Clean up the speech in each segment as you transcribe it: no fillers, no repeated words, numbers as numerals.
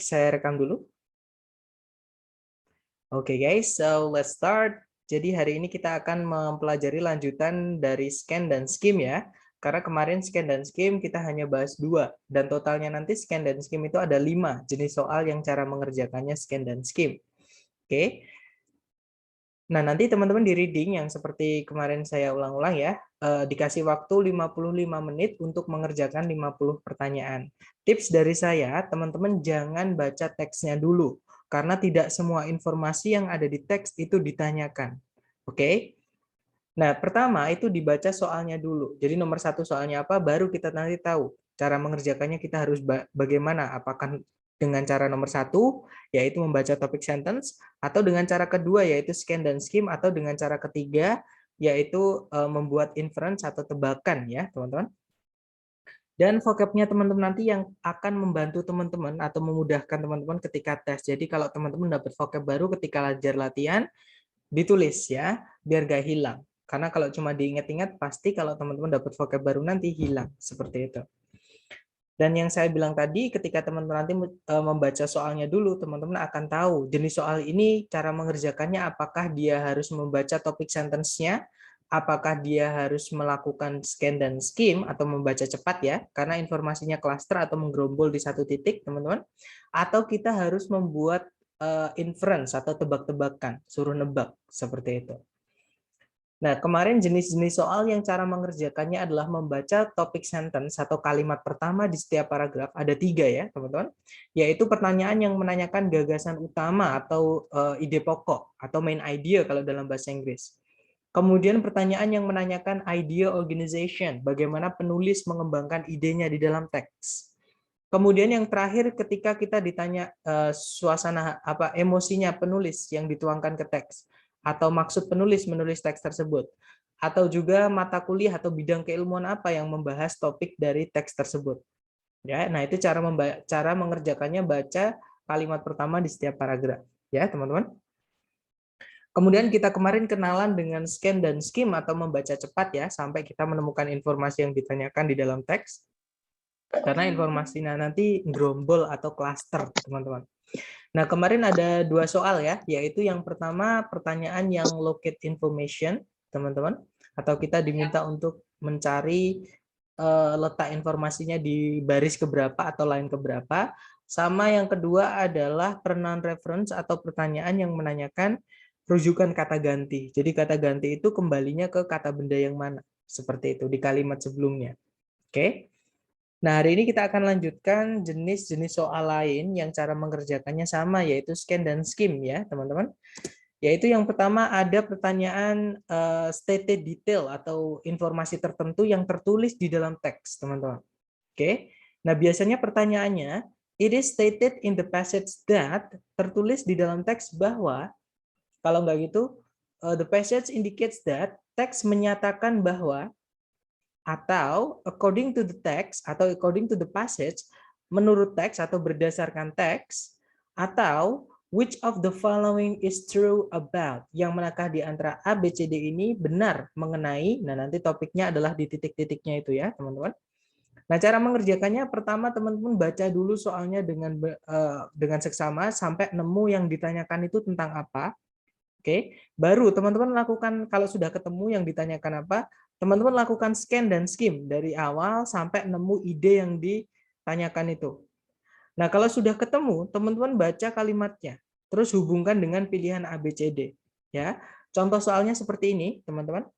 Baik, saya rekam dulu. Oke guys, so let's start. Jadi hari ini kita akan mempelajari lanjutan dari scan dan skim ya. Karena kemarin scan dan skim kita hanya bahas 2. Dan totalnya nanti scan dan skim itu ada 5 jenis soal yang cara mengerjakannya scan dan skim. Oke. Nah, nanti teman-teman di reading yang seperti kemarin saya ulang-ulang ya, dikasih waktu 55 menit untuk mengerjakan 50 pertanyaan. Tips dari saya, teman-teman jangan baca teksnya dulu, karena tidak semua informasi yang ada di teks itu ditanyakan. Oke? Nah, pertama itu dibaca soalnya dulu. Jadi nomor 1 soalnya apa, baru kita nanti tahu. Cara mengerjakannya kita harus bagaimana, apakah dengan cara nomor 1, yaitu membaca topik sentence, atau dengan cara kedua, yaitu scan dan skim, atau dengan cara ketiga, yaitu membuat inference atau tebakan ya, teman-teman. Dan vocabnya teman-teman nanti yang akan membantu teman-teman atau memudahkan teman-teman ketika tes. Jadi kalau teman-teman dapat vocab baru ketika belajar latihan, ditulis ya, biar gak hilang. Karena kalau cuma diingat-ingat, pasti kalau teman-teman dapat vocab baru nanti hilang. Seperti itu. Dan yang saya bilang tadi, ketika teman-teman nanti membaca soalnya dulu, teman-teman akan tahu jenis soal ini, cara mengerjakannya, apakah dia harus membaca topik sentence-nya, apakah dia harus melakukan scan dan skim, atau membaca cepat ya, karena informasinya cluster atau menggerombol di satu titik, teman-teman, atau kita harus membuat inference atau tebak-tebakan, suruh nebak, seperti itu. Nah, kemarin jenis-jenis soal yang cara mengerjakannya adalah membaca topik sentence atau kalimat pertama di setiap paragraf. Ada 3 ya, teman-teman. Yaitu pertanyaan yang menanyakan gagasan utama atau ide pokok atau main idea kalau dalam bahasa Inggris. Kemudian pertanyaan yang menanyakan idea organization, bagaimana penulis mengembangkan idenya di dalam teks. Kemudian yang terakhir ketika kita ditanya suasana apa emosinya penulis yang dituangkan ke teks atau maksud penulis menulis teks tersebut atau juga mata kuliah atau bidang keilmuan apa yang membahas topik dari teks tersebut. Ya, nah itu cara mengerjakannya baca kalimat pertama di setiap paragraf ya, teman-teman. Kemudian kita kemarin kenalan dengan scan dan skim atau membaca cepat ya sampai kita menemukan informasi yang ditanyakan di dalam teks. Karena informasinya nanti gerombol atau cluster, teman-teman. Nah, kemarin ada 2 soal ya, yaitu yang pertama pertanyaan yang locate information, teman-teman, atau kita diminta untuk mencari letak informasinya di baris keberapa atau line keberapa. Sama yang kedua adalah pronoun reference atau pertanyaan yang menanyakan rujukan kata ganti. Jadi kata ganti itu kembalinya ke kata benda yang mana, seperti itu di kalimat sebelumnya. Oke. Nah, hari ini kita akan lanjutkan jenis-jenis soal lain yang cara mengerjakannya sama, yaitu scan dan skim ya, teman-teman. Yaitu yang pertama ada pertanyaan stated detail atau informasi tertentu yang tertulis di dalam teks, teman-teman. Oke. Nah, biasanya pertanyaannya, it is stated in the passage that, tertulis di dalam teks bahwa, kalau nggak gitu, the passage indicates that, teks menyatakan bahwa, atau according to the text atau according to the passage, menurut teks atau berdasarkan teks, atau which of the following is true about, yang manakah di antara A, B, C, D ini benar mengenai, nah nanti topiknya adalah di titik-titiknya itu ya teman-teman. Nah, cara mengerjakannya pertama teman-teman baca dulu soalnya dengan seksama sampai nemu yang ditanyakan itu tentang apa. Oke, baru teman-teman lakukan kalau sudah ketemu yang ditanyakan apa, teman-teman lakukan scan dan skim dari awal sampai nemu ide yang ditanyakan itu. Nah, kalau sudah ketemu, teman-teman baca kalimatnya, terus hubungkan dengan pilihan A, B, C, D. Ya, contoh soalnya seperti ini, teman-teman.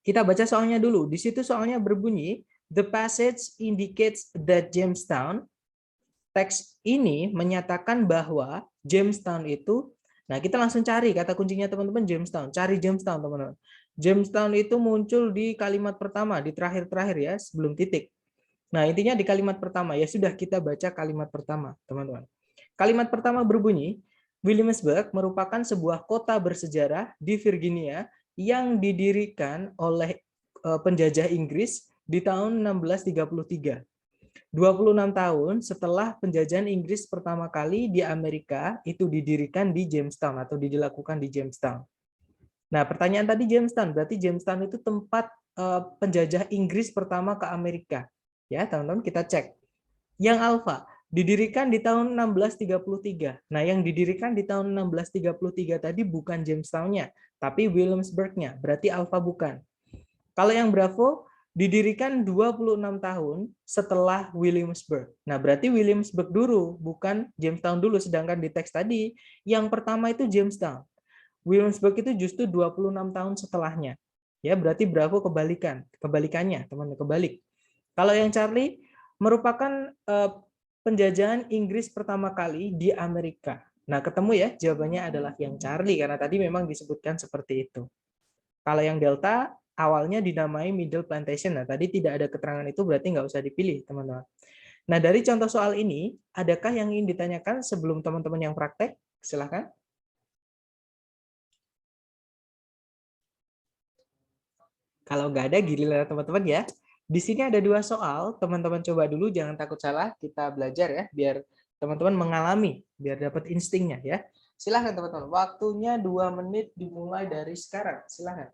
Kita baca soalnya dulu. Di situ soalnya berbunyi, the passage indicates that Jamestown. Teks ini menyatakan bahwa Jamestown itu, nah kita langsung cari kata kuncinya teman-teman Jamestown. Cari Jamestown teman-teman. Jamestown itu muncul di kalimat pertama, di terakhir-terakhir ya, sebelum titik. Nah intinya di kalimat pertama, ya sudah kita baca kalimat pertama teman-teman. Kalimat pertama berbunyi, Williamsburg merupakan sebuah kota bersejarah di Virginia yang didirikan oleh penjajah Inggris di tahun 1633. 26 tahun setelah penjajahan Inggris pertama kali di Amerika itu didirikan di Jamestown atau dilakukan di Jamestown. Nah, pertanyaan tadi Jamestown, berarti Jamestown itu tempat penjajah Inggris pertama ke Amerika. Ya, teman-teman kita cek. Yang alfa, Didirikan di tahun 1633. Nah, yang didirikan di tahun 1633 tadi bukan Jamestown-nya, tapi Williamsburg-nya. Berarti Alpha bukan. Kalau yang Bravo didirikan 26 tahun setelah Williamsburg. Nah, berarti Williamsburg dulu, bukan Jamestown dulu. Sedangkan di teks tadi, yang pertama itu Jamestown. Williamsburg itu justru 26 tahun setelahnya. Ya, berarti Bravo kebalikannya, teman-teman, kebalik. Kalau yang Charlie merupakan penjajahan Inggris pertama kali di Amerika. Nah, ketemu ya, jawabannya adalah yang Charlie, karena tadi memang disebutkan seperti itu. Kalau yang Delta, awalnya dinamai Middle Plantation. Nah, tadi tidak ada keterangan itu, berarti nggak usah dipilih, teman-teman. Nah, dari contoh soal ini, adakah yang ingin ditanyakan sebelum teman-teman yang praktek? Silahkan. Kalau nggak ada, giliran teman-teman ya. Di sini ada 2 soal, teman-teman coba dulu, jangan takut salah, kita belajar ya, biar teman-teman mengalami, biar dapat instingnya ya. Silahkan teman-teman, waktunya 2 menit dimulai dari sekarang, silahkan.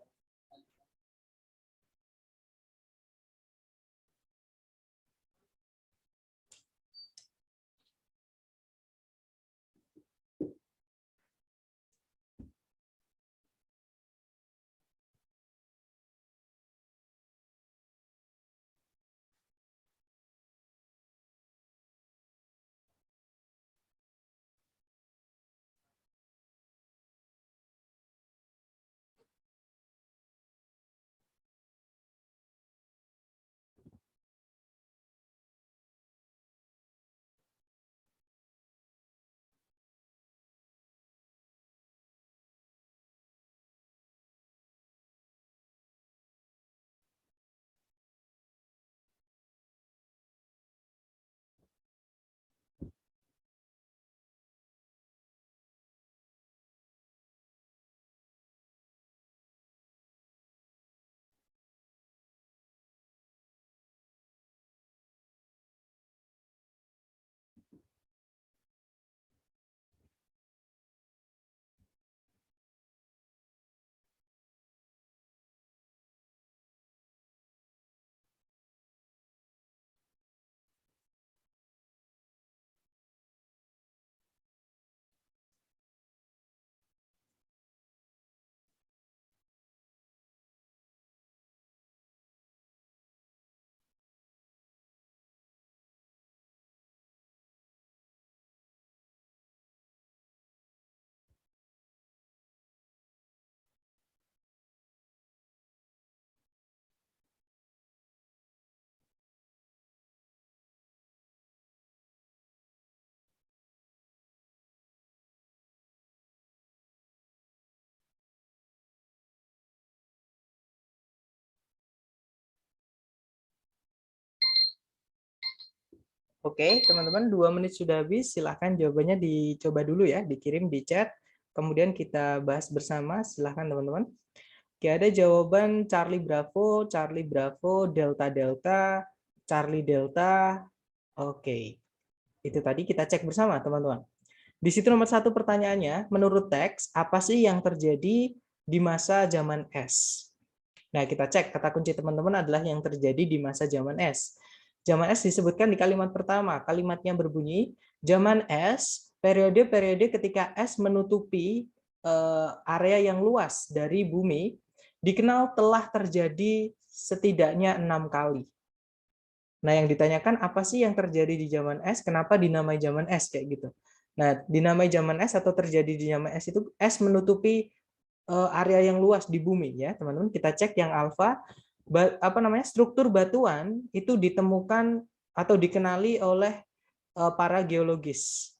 Oke, teman-teman, 2 menit sudah habis. Silahkan jawabannya dicoba dulu ya, dikirim di chat. Kemudian kita bahas bersama. Silahkan teman-teman. Oke, ada jawaban Charlie Bravo, Delta Delta, Charlie Delta. Oke, itu tadi kita cek bersama teman-teman. Di situ nomor 1 pertanyaannya, menurut teks, apa sih yang terjadi di masa zaman es? Nah, kita cek kata kunci teman-teman adalah yang terjadi di masa zaman es. Zaman es disebutkan di kalimat pertama. Kalimatnya berbunyi, zaman es, periode-periode ketika es menutupi area yang luas dari bumi, dikenal telah terjadi setidaknya 6 kali. Nah, yang ditanyakan apa sih yang terjadi di zaman es? Kenapa dinamai zaman es kayak gitu? Nah, dinamai zaman es atau terjadi di zaman es itu es menutupi area yang luas di bumi ya, teman-teman. Kita cek yang alfa, struktur batuan itu ditemukan atau dikenali oleh para geologis.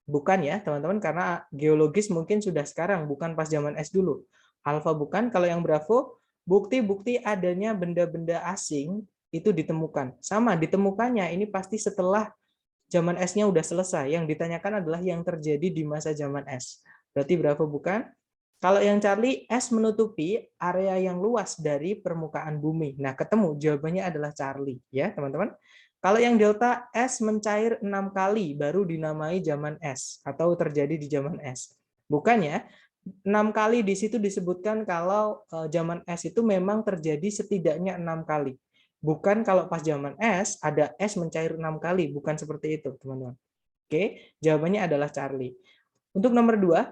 Bukan ya, teman-teman, karena geologis mungkin sudah sekarang, bukan pas zaman es dulu. Alfa bukan, kalau yang Bravo, bukti-bukti adanya benda-benda asing itu ditemukan. Sama, ditemukannya ini pasti setelah zaman esnya udah selesai. Yang ditanyakan adalah yang terjadi di masa zaman es. Berarti Bravo bukan. Kalau yang Charlie, es menutupi area yang luas dari permukaan bumi. Nah, ketemu jawabannya adalah Charlie, ya teman-teman. Kalau yang Delta, es mencair 6 kali baru dinamai zaman es atau terjadi di zaman es. Bukan ya, 6 kali di situ disebutkan kalau zaman es itu memang terjadi setidaknya 6 kali. Bukan kalau pas zaman es ada es mencair 6 kali, bukan seperti itu, teman-teman. Oke, jawabannya adalah Charlie. Untuk nomor 2,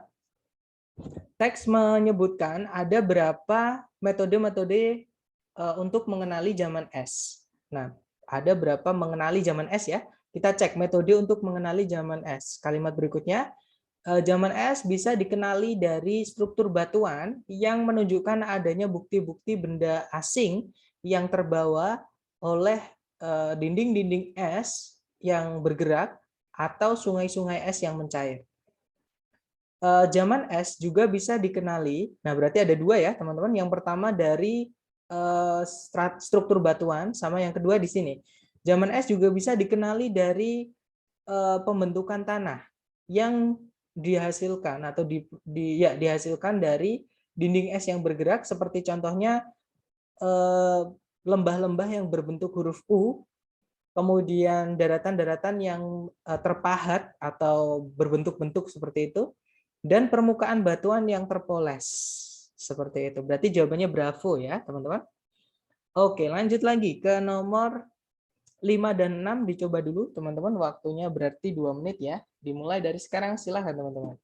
teks menyebutkan ada berapa metode-metode untuk mengenali zaman es. Nah, ada berapa mengenali zaman es ya? Kita cek metode untuk mengenali zaman es. Kalimat berikutnya, zaman es bisa dikenali dari struktur batuan yang menunjukkan adanya bukti-bukti benda asing yang terbawa oleh dinding-dinding es yang bergerak atau sungai-sungai es yang mencair. Zaman es juga bisa dikenali, nah berarti ada 2 ya teman-teman. Yang pertama dari struktur batuan, sama yang kedua di sini. Zaman es juga bisa dikenali dari pembentukan tanah yang dihasilkan atau dihasilkan dari dinding es yang bergerak, seperti contohnya lembah-lembah yang berbentuk huruf U, kemudian daratan-daratan yang terpahat atau berbentuk-bentuk seperti itu, dan permukaan batuan yang terpoles seperti itu. Berarti jawabannya bravo ya teman-teman. Oke, lanjut lagi ke nomor 5 dan 6, dicoba dulu teman-teman. Waktunya berarti 2 menit ya. Dimulai dari sekarang, silahkan teman-teman.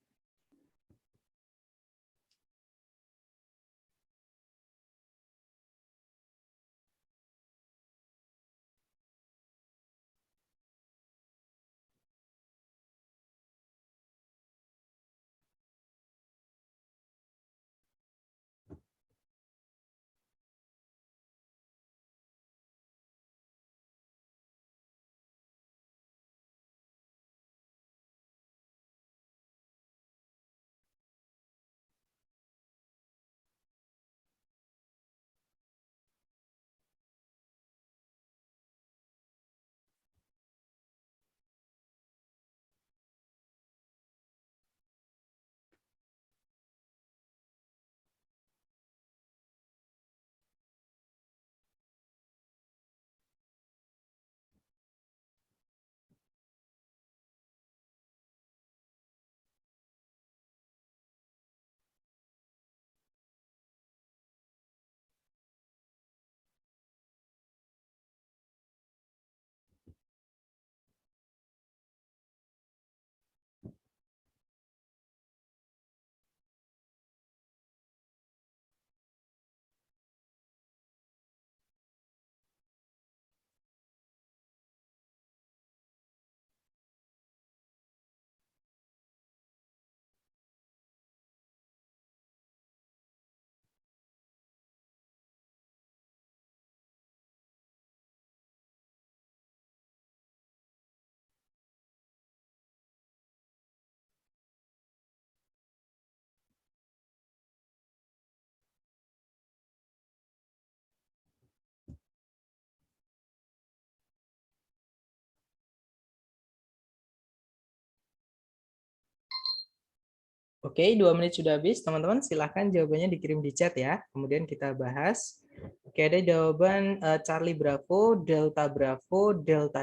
Oke, 2 menit sudah habis. Teman-teman silahkan jawabannya dikirim di chat ya. Kemudian kita bahas. Oke, ada jawaban Charlie Bravo, Delta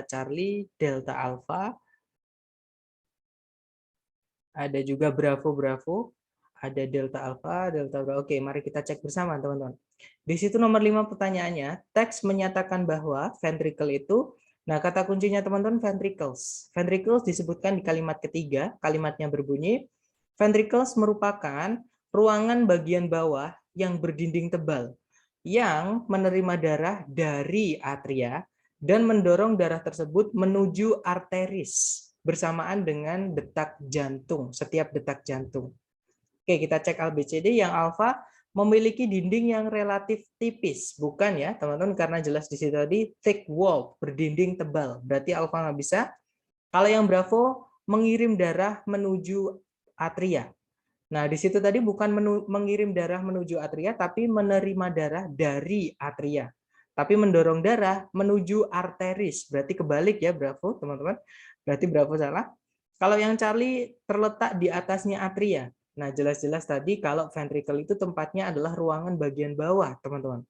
Charlie, Delta Alpha. Ada juga Bravo, ada Delta Alpha, Delta Bravo. Oke, mari kita cek bersama teman-teman. Di situ nomor 5 pertanyaannya, teks menyatakan bahwa ventricle itu, nah kata kuncinya teman-teman ventricles. Ventricles disebutkan di kalimat ketiga, kalimatnya berbunyi, ventricles merupakan ruangan bagian bawah yang berdinding tebal, yang menerima darah dari atria dan mendorong darah tersebut menuju arteris bersamaan dengan detak jantung, setiap detak jantung. Oke, kita cek ABCD. Yang alfa memiliki dinding yang relatif tipis, bukan ya teman-teman, karena jelas di situ tadi thick wall, berdinding tebal. Berarti alfa nggak bisa. Kalau yang bravo mengirim darah menuju atria. Nah, di situ tadi bukan mengirim darah menuju atria, tapi menerima darah dari atria. Tapi mendorong darah menuju arteris. Berarti kebalik ya, bravo teman-teman. Berarti bravo salah. Kalau yang Charlie terletak di atasnya atria. Nah, jelas-jelas tadi kalau ventricle itu tempatnya adalah ruangan bagian bawah, teman-teman.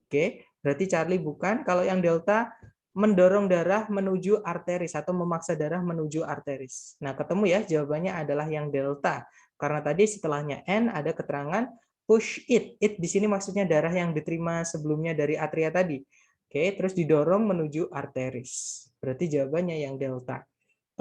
Oke, berarti Charlie bukan. Kalau yang delta mendorong darah menuju arteris atau memaksa darah menuju arteris. Nah, ketemu ya, jawabannya adalah yang delta. Karena tadi setelahnya N ada keterangan push it. It di sini maksudnya darah yang diterima sebelumnya dari atria tadi. Oke, terus didorong menuju arteris. Berarti jawabannya yang delta.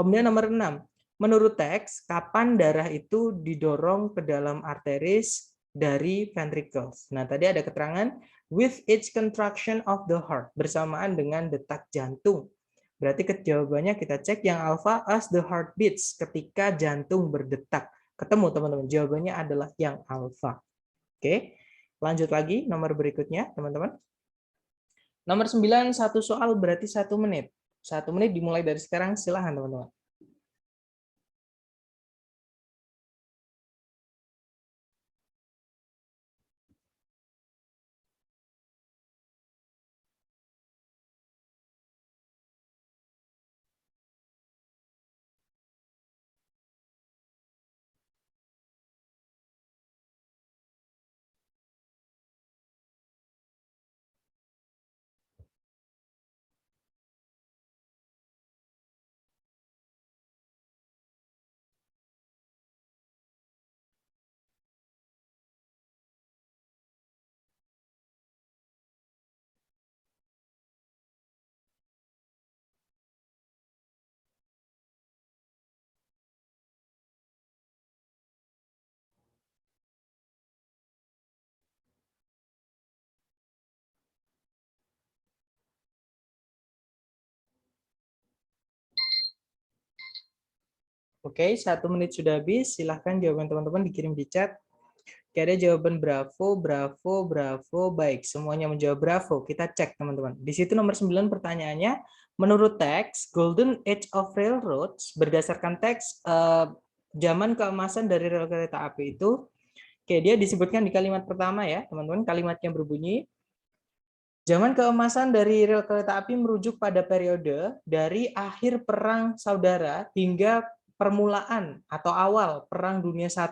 Kemudian nomor 6. Menurut teks, kapan darah itu didorong ke dalam arteris dari ventricles? Nah, tadi ada keterangan with each contraction of the heart, bersamaan dengan detak jantung. Berarti jawabannya kita cek yang alfa as the heart beats, ketika jantung berdetak. Ketemu teman-teman, jawabannya adalah yang alfa. Oke, lanjut lagi nomor berikutnya teman-teman. Nomor 9, satu soal berarti 1 menit. 1 menit dimulai dari sekarang, silahkan teman-teman. Oke, 1 menit sudah habis. Silahkan jawaban teman-teman dikirim di chat. Oke, ada jawaban bravo, bravo, bravo. Baik, semuanya menjawab bravo. Kita cek, teman-teman. Di situ nomor 9 pertanyaannya, menurut teks, Golden Age of Railroads, berdasarkan teks, zaman keemasan dari rel kereta api itu, oke, dia disebutkan di kalimat pertama ya, teman-teman. Kalimatnya berbunyi, zaman keemasan dari rel kereta api merujuk pada periode dari akhir Perang Saudara hingga permulaan atau awal Perang Dunia I,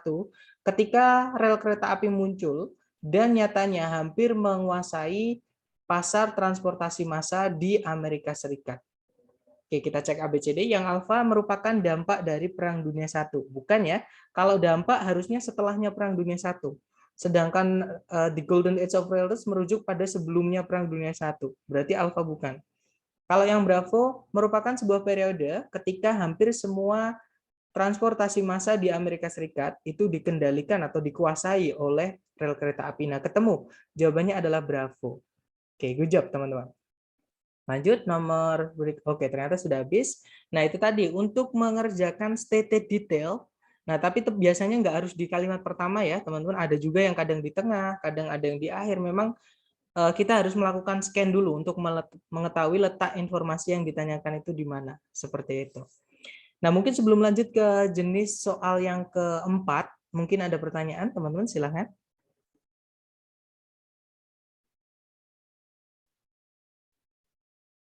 ketika rel kereta api muncul dan nyatanya hampir menguasai pasar transportasi massa di Amerika Serikat. Oke, kita cek ABCD. Yang alfa merupakan dampak dari Perang Dunia I. Bukan ya, kalau dampak harusnya setelahnya Perang Dunia I. Sedangkan The Golden Age of Railroads merujuk pada sebelumnya Perang Dunia I. Berarti alfa bukan. Kalau yang bravo merupakan sebuah periode ketika hampir semua transportasi massa di Amerika Serikat itu dikendalikan atau dikuasai oleh rel kereta api. Nah, ketemu. Jawabannya adalah bravo. Oke, good job teman-teman. Lanjut nomor oke, ternyata sudah habis. Nah, itu tadi untuk mengerjakan stated detail. Nah, tapi biasanya nggak harus di kalimat pertama ya, teman-teman. Ada juga yang kadang di tengah, kadang ada yang di akhir. Memang kita harus melakukan scan dulu untuk mengetahui letak informasi yang ditanyakan itu di mana. Seperti itu. Nah, mungkin sebelum lanjut ke jenis soal yang keempat, mungkin ada pertanyaan, teman-teman, silahkan.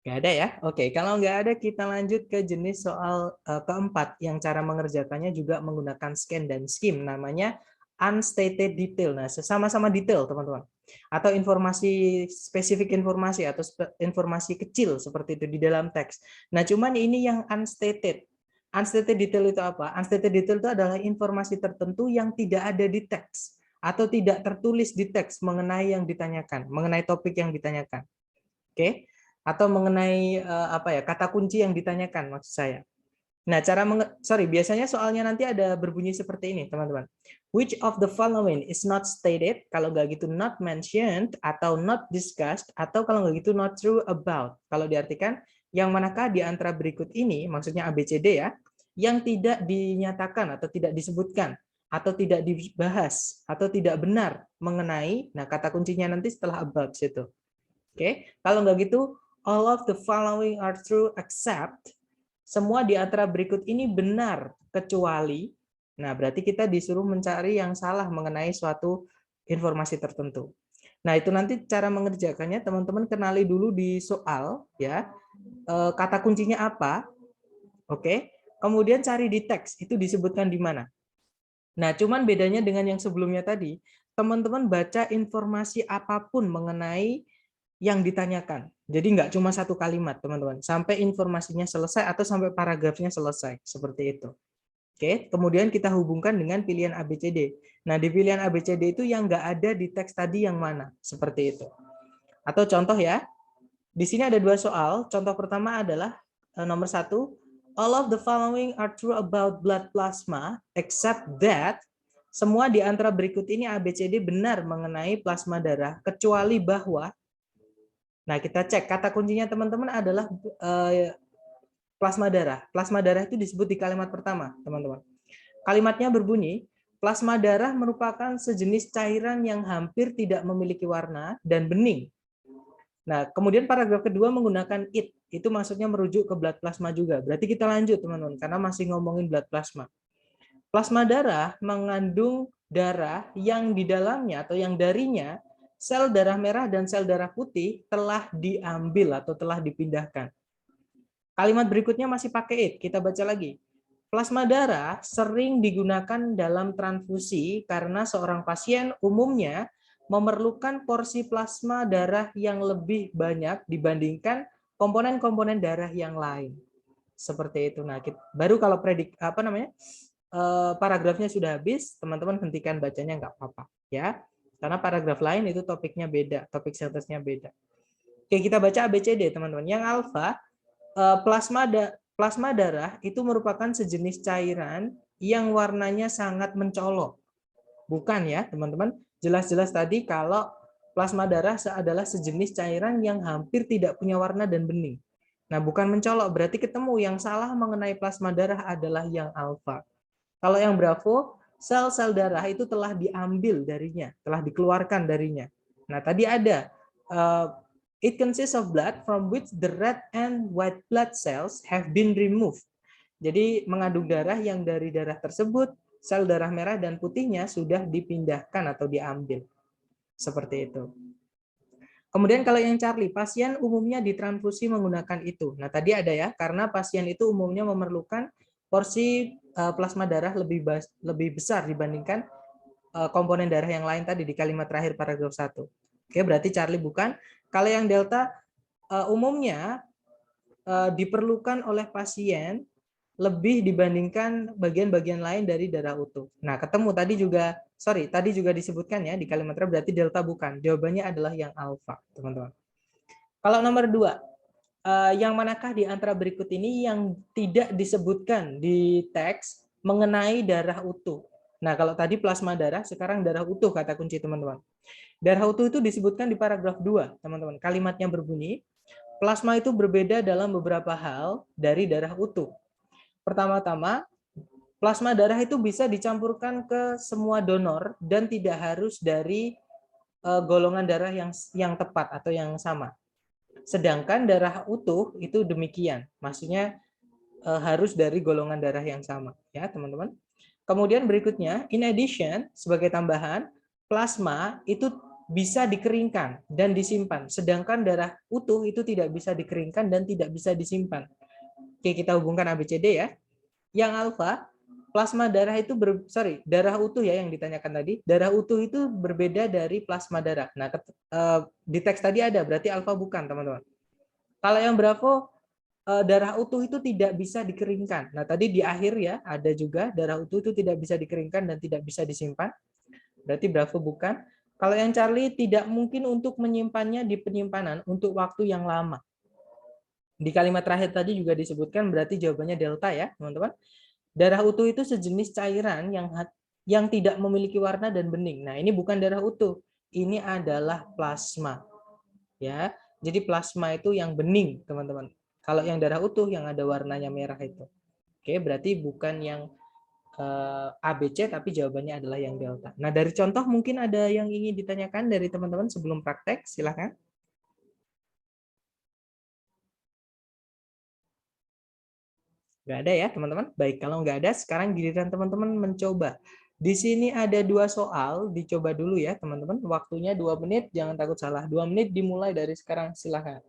Nggak ada ya? Oke, kalau nggak ada, kita lanjut ke jenis soal keempat, yang cara mengerjakannya juga menggunakan scan dan skim, namanya unstated detail. Nah, sama-sama detail, teman-teman. Atau informasi, spesifik informasi, atau informasi kecil, seperti itu di dalam teks. Nah, cuman ini yang unstated. Unstated detail itu apa? Unstated detail itu adalah informasi tertentu yang tidak ada di teks atau tidak tertulis di teks mengenai yang ditanyakan, mengenai topik yang ditanyakan. Oke? Atau mengenai apa ya, kata kunci yang ditanyakan maksud saya. Nah, biasanya soalnya nanti ada berbunyi seperti ini, teman-teman. Which of the following is not stated? Kalau nggak gitu not mentioned atau not discussed, atau kalau nggak gitu not true about. Kalau diartikan yang manakah di antara berikut ini, maksudnya ABCD ya, yang tidak dinyatakan atau tidak disebutkan atau tidak dibahas atau tidak benar mengenai, nah kata kuncinya nanti setelah about situ. Oke, kalau nggak gitu all of the following are true except, semua di antara berikut ini benar kecuali, nah berarti kita disuruh mencari yang salah mengenai suatu informasi tertentu. Nah, itu nanti cara mengerjakannya teman-teman kenali dulu di soal ya. Kata kuncinya apa? Oke. Kemudian cari di teks, itu disebutkan di mana. Nah, cuman bedanya dengan yang sebelumnya tadi, teman-teman baca informasi apapun mengenai yang ditanyakan. Jadi nggak cuma satu kalimat, teman-teman. Sampai informasinya selesai atau sampai paragrafnya selesai. Seperti itu. Oke, kemudian kita hubungkan dengan pilihan ABCD. Nah, di pilihan ABCD itu yang nggak ada di teks tadi yang mana? Seperti itu. Atau contoh ya, di sini ada 2 soal. Contoh pertama adalah nomor 1, All of the following are true about blood plasma, except that semua di antara berikut ini ABCD benar mengenai plasma darah, kecuali bahwa, nah kita cek kata kuncinya teman-teman adalah plasma darah. Plasma darah itu disebut di kalimat pertama, teman-teman. Kalimatnya berbunyi, plasma darah merupakan sejenis cairan yang hampir tidak memiliki warna dan bening. Nah, kemudian paragraf kedua menggunakan it. Itu maksudnya merujuk ke blood plasma juga. Berarti kita lanjut, teman-teman, karena masih ngomongin blood plasma. Plasma darah mengandung darah yang di dalamnya atau yang darinya sel darah merah dan sel darah putih telah diambil atau telah dipindahkan. Kalimat berikutnya masih pakai it. Kita baca lagi. Plasma darah sering digunakan dalam transfusi karena seorang pasien umumnya memerlukan porsi plasma darah yang lebih banyak dibandingkan komponen-komponen darah yang lain. Seperti itu. Nah, baru kalau paragrafnya sudah habis, teman-teman hentikan bacanya nggak apa-apa ya. Karena paragraf lain itu topiknya beda, topik sentencenya beda. Oke, kita baca ABCD, teman-teman. Yang alfa, plasma darah itu merupakan sejenis cairan yang warnanya sangat mencolok. Bukan ya, teman-teman. Jelas-jelas tadi kalau plasma darah adalah sejenis cairan yang hampir tidak punya warna dan bening. Nah, bukan mencolok, berarti ketemu yang salah mengenai plasma darah adalah yang alfa. Kalau yang bravo, sel-sel darah itu telah diambil darinya, telah dikeluarkan darinya. Nah, tadi ada it consists of blood from which the red and white blood cells have been removed. Jadi mengandung darah yang dari darah tersebut sel darah merah dan putihnya sudah dipindahkan atau diambil. Seperti itu. Kemudian kalau yang Charlie, pasien umumnya ditransfusi menggunakan itu. Nah, tadi ada ya, karena pasien itu umumnya memerlukan porsi plasma darah lebih besar dibandingkan komponen darah yang lain tadi di kalimat terakhir paragraf 1. Oke, berarti Charlie bukan. Kalau yang Delta umumnya diperlukan oleh pasien lebih dibandingkan bagian-bagian lain dari darah utuh. Nah, ketemu tadi juga disebutkan ya di kalimat terakhir, berarti delta bukan. Jawabannya adalah yang alfa, teman-teman. Kalau nomor 2, yang manakah di antara berikut ini yang tidak disebutkan di teks mengenai darah utuh? Nah, kalau tadi plasma darah, sekarang darah utuh kata kunci, teman-teman. Darah utuh itu disebutkan di paragraf 2, teman-teman. Kalimatnya berbunyi, plasma itu berbeda dalam beberapa hal dari darah utuh. Pertama-tama, plasma darah itu bisa dicampurkan ke semua donor dan tidak harus dari golongan darah yang tepat atau yang sama. Sedangkan darah utuh itu demikian, maksudnya harus dari golongan darah yang sama, ya teman-teman. Kemudian berikutnya, in addition, sebagai tambahan, plasma itu bisa dikeringkan dan disimpan, sedangkan darah utuh itu tidak bisa dikeringkan dan tidak bisa disimpan. Oke, kita hubungkan ABCD ya. Yang alfa, plasma darah itu darah utuh ya yang ditanyakan tadi. Darah utuh itu berbeda dari plasma darah. Nah, di teks tadi ada, berarti alfa bukan, teman-teman. Kalau yang bravo, darah utuh itu tidak bisa dikeringkan. Nah, tadi di akhir ya, ada juga darah utuh itu tidak bisa dikeringkan dan tidak bisa disimpan. Berarti bravo bukan. Kalau yang Charlie, tidak mungkin untuk menyimpannya di penyimpanan untuk waktu yang lama. Di kalimat terakhir tadi juga disebutkan, berarti jawabannya delta ya, teman-teman. Darah utuh itu sejenis cairan yang tidak memiliki warna dan bening. Nah, ini bukan darah utuh. Ini adalah plasma. Ya. Jadi plasma itu yang bening, teman-teman. Kalau yang darah utuh yang ada warnanya merah itu. Oke, berarti bukan yang ABC tapi jawabannya adalah yang delta. Nah, dari contoh mungkin ada yang ingin ditanyakan dari teman-teman sebelum praktek, silakan. Nggak ada ya, teman-teman? Baik, kalau nggak ada, sekarang giliran teman-teman mencoba. Di sini ada 2 soal, dicoba dulu ya, teman-teman. Waktunya 2 menit, jangan takut salah. 2 menit dimulai dari sekarang, silakan.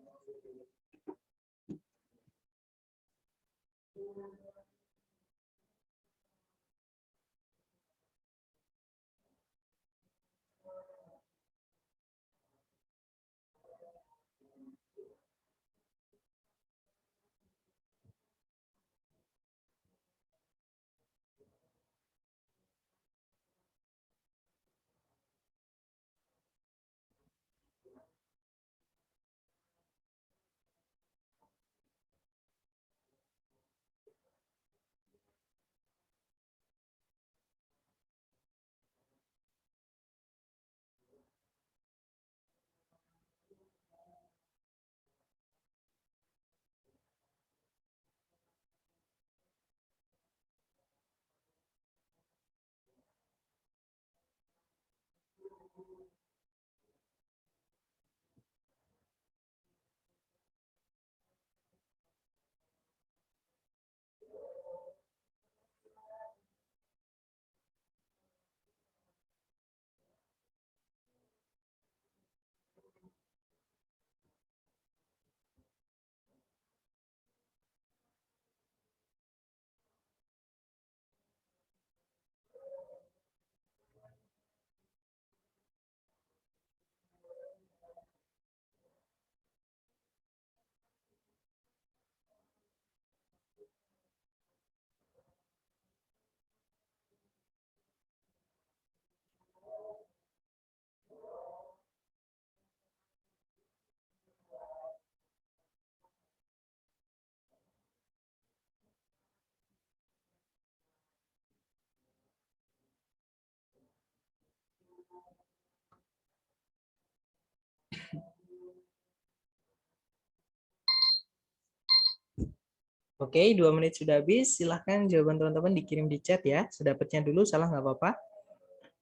Oke, 2 menit sudah habis. Silahkan jawaban teman-teman dikirim di chat ya. Sedapatnya dulu, salah nggak apa-apa.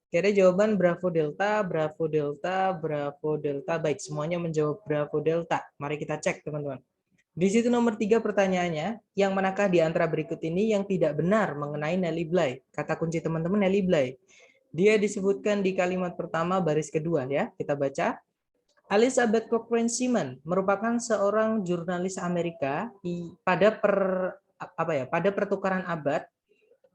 Kira jawaban Bravo Delta, Bravo Delta, Bravo Delta. Baik, semuanya menjawab Bravo Delta. Mari kita cek, teman-teman. Di situ nomor 3 pertanyaannya, yang manakah di antara berikut ini yang tidak benar mengenai Nelly Bly? Kata kunci teman-teman Nelly Bly. Dia disebutkan di kalimat pertama baris kedua ya. Kita baca. Elizabeth Cochrane Seaman merupakan seorang jurnalis Amerika pada pertukaran abad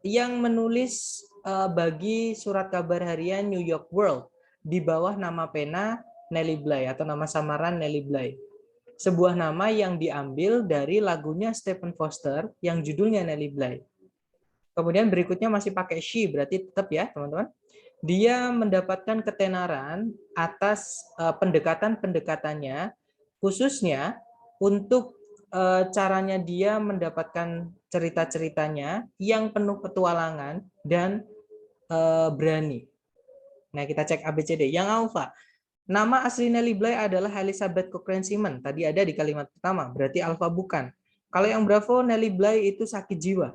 yang menulis bagi surat kabar harian New York World di bawah nama pena Nelly Bly atau nama samaran Nelly Bly. Sebuah nama yang diambil dari lagunya Stephen Foster yang judulnya Nelly Bly. Kemudian berikutnya masih pakai she, berarti tetap ya teman-teman. Dia mendapatkan ketenaran atas pendekatan-pendekatannya, khususnya untuk caranya dia mendapatkan cerita-ceritanya yang penuh petualangan dan berani. Nah, kita cek ABCD. Yang alfa, nama asli Nelly Bly adalah Elizabeth Cochrane Seaman. Tadi ada di kalimat pertama, berarti alfa bukan. Kalau yang bravo, Nelly Bly itu sakit jiwa.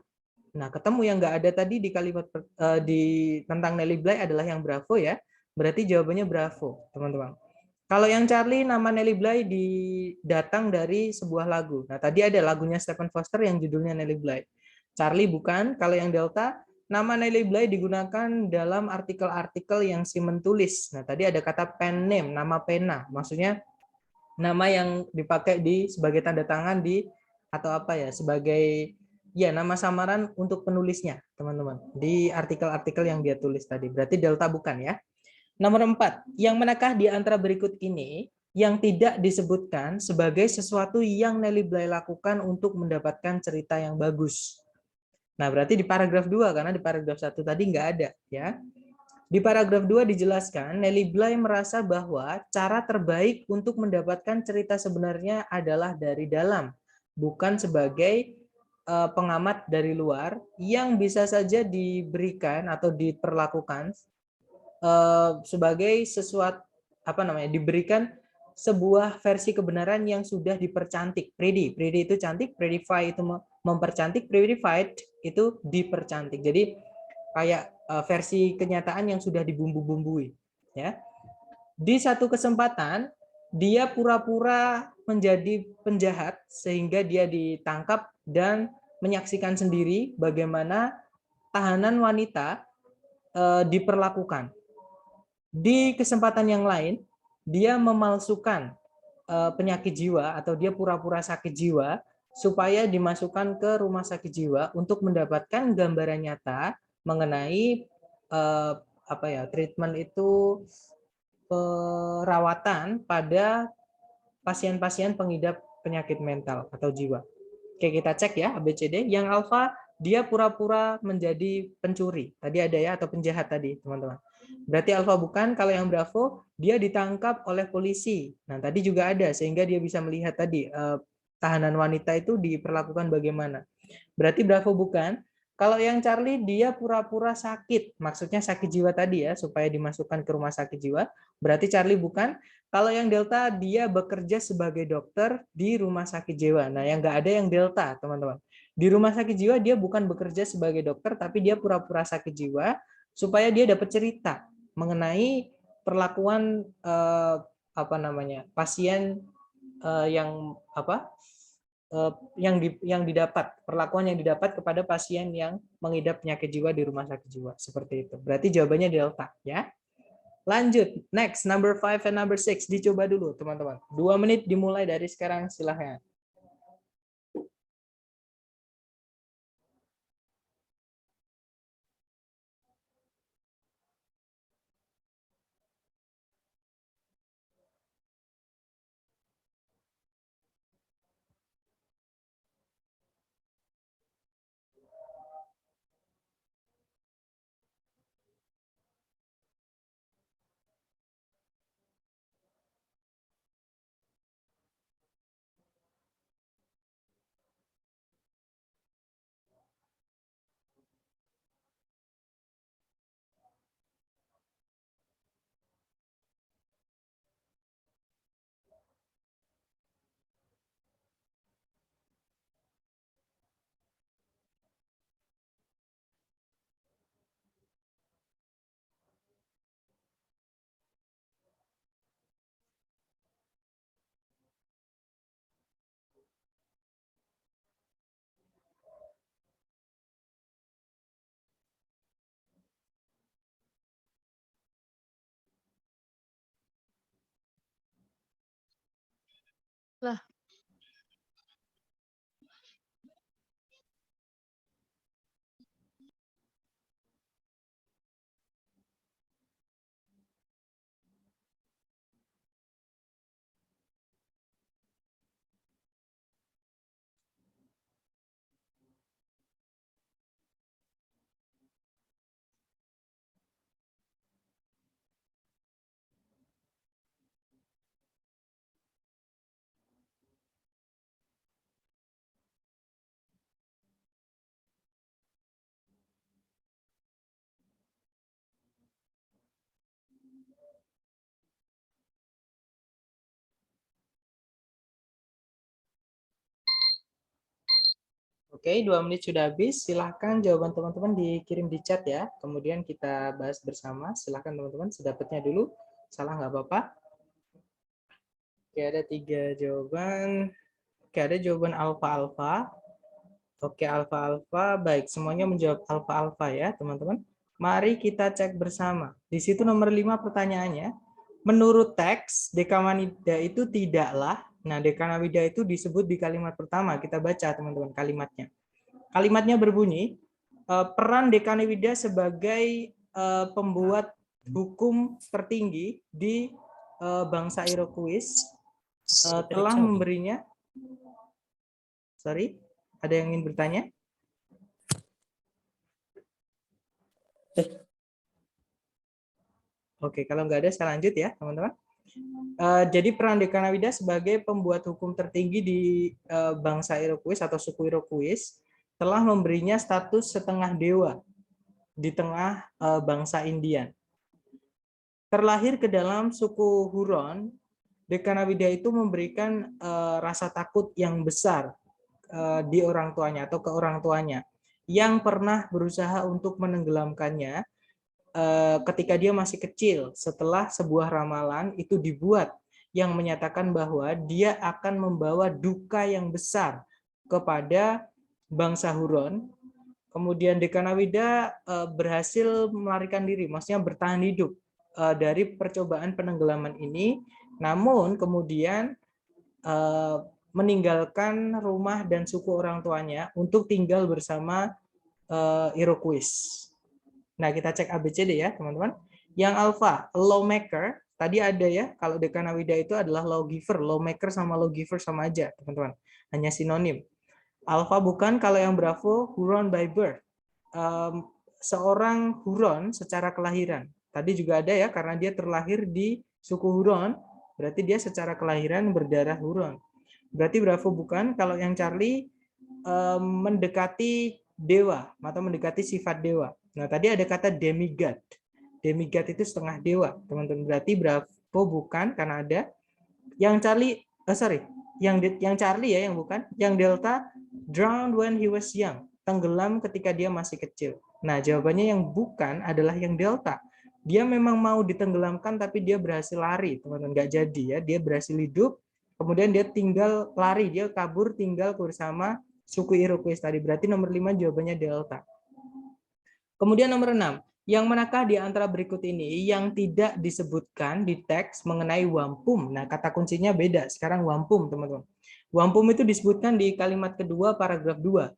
Nah, ketemu yang nggak ada tadi di kalimat tentang Nelly Bly adalah yang bravo ya. Berarti jawabannya bravo, teman-teman. Kalau yang Charlie, nama Nelly Bly datang dari sebuah lagu. Nah, tadi ada lagunya Stephen Foster yang judulnya Nelly Bly. Charlie bukan. Kalau yang Delta, nama Nelly Bly digunakan dalam artikel-artikel yang Simon tulis. Nah, tadi ada kata pen name, nama pena. Maksudnya nama yang dipakai sebagai tanda tangan atau apa ya, sebagai ya nama samaran untuk penulisnya, teman-teman. Di artikel-artikel yang dia tulis tadi. Berarti Delta bukan ya. Nomor 4, yang manakah di antara berikut ini yang tidak disebutkan sebagai sesuatu yang Nelly Bly lakukan untuk mendapatkan cerita yang bagus? Nah, berarti di paragraf 2, karena di paragraf 1 tadi nggak ada. Ya. Di paragraf 2 dijelaskan, Nelly Bly merasa bahwa cara terbaik untuk mendapatkan cerita sebenarnya adalah dari dalam, bukan sebagai pengamat dari luar yang bisa saja diberikan atau diperlakukan sebagai sesuatu diberikan sebuah versi kebenaran yang sudah dipercantik. Pretty itu cantik, prettify itu mempercantik, prettified itu dipercantik. Jadi kayak versi kenyataan yang sudah dibumbu-bumbui ya. Di satu kesempatan dia pura-pura menjadi penjahat sehingga dia ditangkap dan menyaksikan sendiri bagaimana tahanan wanita diperlakukan. Di kesempatan yang lain, dia memalsukan penyakit jiwa atau dia pura-pura sakit jiwa supaya dimasukkan ke rumah sakit jiwa untuk mendapatkan gambaran nyata mengenai treatment itu, perawatan pada pasien-pasien pengidap penyakit mental atau jiwa. Oke, kita cek ya ABCD. Yang alfa dia pura-pura menjadi pencuri. Tadi ada ya, atau penjahat tadi, teman-teman. Berarti alfa bukan. Kalau yang bravo, dia ditangkap oleh polisi. Nah, tadi juga ada, sehingga dia bisa melihat tadi tahanan wanita itu diperlakukan bagaimana. Berarti bravo bukan. Kalau yang Charlie, dia pura-pura sakit. Maksudnya sakit jiwa tadi ya, supaya dimasukkan ke rumah sakit jiwa. Berarti Charlie bukan. Kalau yang Delta, dia bekerja sebagai dokter di rumah sakit jiwa. Nah, yang nggak ada yang Delta, teman-teman. Di rumah sakit jiwa, dia bukan bekerja sebagai dokter, tapi dia pura-pura sakit jiwa, supaya dia dapat cerita mengenai perlakuan pasien yang didapat, perlakuan yang didapat kepada pasien yang mengidap penyakit jiwa di rumah sakit jiwa, seperti itu. Berarti jawabannya Delta ya. Lanjut, next number 5 and number 6 dicoba dulu teman-teman. 2 menit dimulai dari sekarang, silahkan. Lah, Oke, 2 menit sudah habis. Silahkan jawaban teman-teman dikirim di chat ya. Kemudian kita bahas bersama. Silahkan teman-teman, sedapatnya dulu. Salah nggak apa-apa. Oke, ada 3 jawaban. Oke, ada jawaban alfa-alfa. Oke, alfa-alfa. Baik, semuanya menjawab alfa-alfa ya, teman-teman. Mari kita cek bersama. Di situ nomor 5 pertanyaannya. Menurut teks, Dekanawida itu tidaklah. Nah, Dekanawida itu disebut di kalimat pertama. Kita baca, teman-teman, kalimatnya. Kalimatnya berbunyi, peran Dekanawida sebagai pembuat hukum tertinggi di bangsa Iroquois telah memberinya. Sorry, ada yang ingin bertanya? Oke, kalau nggak ada saya lanjut ya, teman-teman. Jadi peran Dekanawida sebagai pembuat hukum tertinggi di bangsa Iroquois atau suku Iroquois telah memberinya status setengah dewa di tengah bangsa Indian. Terlahir ke dalam suku Huron, Dekanawida itu memberikan rasa takut yang besar di orang tuanya atau ke orang tuanya yang pernah berusaha untuk menenggelamkannya ketika dia masih kecil setelah sebuah ramalan itu dibuat yang menyatakan bahwa dia akan membawa duka yang besar kepada bangsa Huron. Kemudian Dekanawida berhasil melarikan diri, maksudnya bertahan hidup dari percobaan penenggelaman ini, namun kemudian meninggalkan rumah dan suku orang tuanya untuk tinggal bersama Iroquois. Nah, kita cek ABCD ya, teman-teman. Yang alpha, lawmaker, tadi ada ya, kalau Dekanawida itu adalah lawgiver, lawmaker sama lawgiver sama aja, teman-teman. Hanya sinonim. Alpha bukan, kalau yang Bravo, Huron by birth. Seorang Huron secara kelahiran. Tadi juga ada ya, karena dia terlahir di suku Huron, berarti dia secara kelahiran berdarah Huron. Berarti Bravo bukan, kalau yang Charlie mendekati dewa atau mendekati sifat dewa. Nah, tadi ada kata demigod. Demigod itu setengah dewa, teman-teman. Berarti Bravo bukan karena ada. Yang Charlie, yang Charlie ya, yang bukan. Yang Delta, drowned when he was young, tenggelam ketika dia masih kecil. Nah, jawabannya yang bukan adalah yang Delta. Dia memang mau ditenggelamkan, tapi dia berhasil lari, teman-teman. Nggak jadi ya, dia berhasil hidup, kemudian dia tinggal lari, dia kabur tinggal bersama suku Iroquois tadi. Berarti nomor 5 jawabannya Delta. Kemudian nomor 6, yang manakah di antara berikut ini yang tidak disebutkan di teks mengenai wampum? Nah, kata kuncinya beda. Sekarang wampum, teman-teman. Wampum itu disebutkan di kalimat kedua paragraf 2.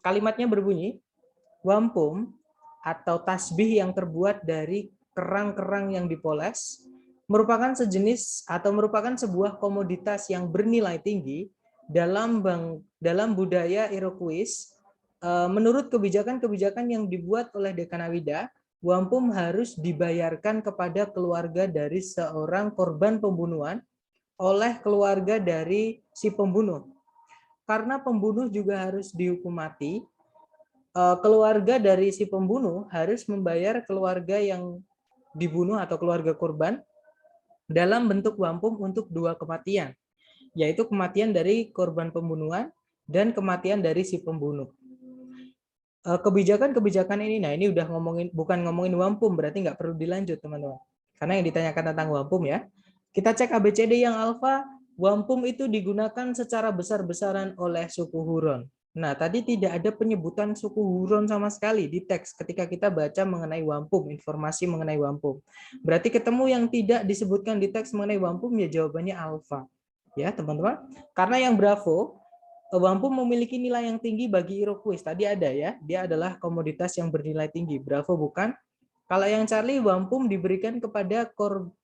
Kalimatnya berbunyi, wampum atau tasbih yang terbuat dari kerang-kerang yang dipoles merupakan sejenis atau merupakan sebuah komoditas yang bernilai tinggi dalam budaya Iroquois. Menurut kebijakan-kebijakan yang dibuat oleh Dekanawida, wampum harus dibayarkan kepada keluarga dari seorang korban pembunuhan oleh keluarga dari si pembunuh. Karena pembunuh juga harus dihukum mati, keluarga dari si pembunuh harus membayar keluarga yang dibunuh atau keluarga korban dalam bentuk wampum untuk 2 kematian, yaitu kematian dari korban pembunuhan dan kematian dari si pembunuh. Kebijakan-kebijakan ini, nah ini udah bukan ngomongin wampum, berarti nggak perlu dilanjut teman-teman. Karena yang ditanyakan tentang wampum ya. Kita cek ABCD yang alfa, wampum itu digunakan secara besar-besaran oleh suku Huron. Nah, tadi tidak ada penyebutan suku Huron sama sekali di teks ketika kita baca mengenai wampum, informasi mengenai wampum. Berarti ketemu yang tidak disebutkan di teks mengenai wampum, ya jawabannya alfa. Ya, teman-teman. Karena yang Bravo, wampum memiliki nilai yang tinggi bagi Iroquois. Tadi ada ya, dia adalah komoditas yang bernilai tinggi. Bravo bukan. Kalau yang Charlie, wampum diberikan kepada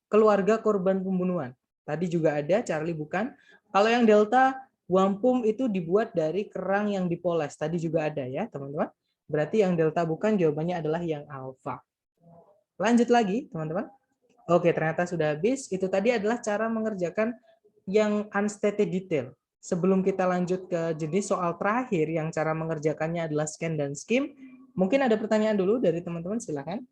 keluarga korban pembunuhan. Tadi juga ada, Charlie bukan. Kalau yang Delta, wampum itu dibuat dari kerang yang dipoles. Tadi juga ada ya, teman-teman. Berarti yang Delta bukan, jawabannya adalah yang Alpha. Lanjut lagi, teman-teman. Oke, ternyata sudah habis. Itu tadi adalah cara mengerjakan yang unstated detail. Sebelum kita lanjut ke jenis soal terakhir yang cara mengerjakannya adalah scan dan skim, mungkin ada pertanyaan dulu dari teman-teman, silakan.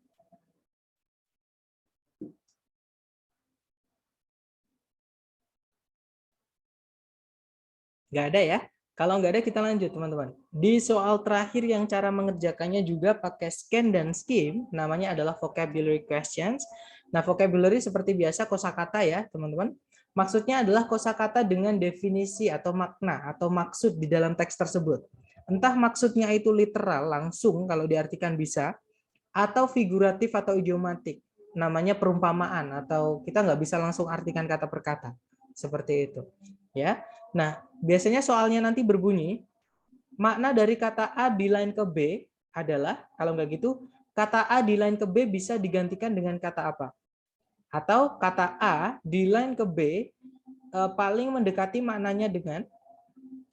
Nggak ada ya? Kalau nggak ada, kita lanjut, teman-teman. Di soal terakhir yang cara mengerjakannya juga pakai scan dan skim, namanya adalah vocabulary questions. Nah, vocabulary seperti biasa kosakata ya, teman-teman. Maksudnya adalah kosakata dengan definisi atau makna atau maksud di dalam teks tersebut. Entah maksudnya itu literal, langsung kalau diartikan bisa, atau figuratif atau idiomatik. Namanya perumpamaan, atau kita nggak bisa langsung artikan kata per kata. Seperti itu. Ya. Nah, biasanya soalnya nanti berbunyi, makna dari kata A di line ke B adalah, kalau nggak gitu, kata A di line ke B bisa digantikan dengan kata apa? Atau kata A di line ke B paling mendekati maknanya dengan.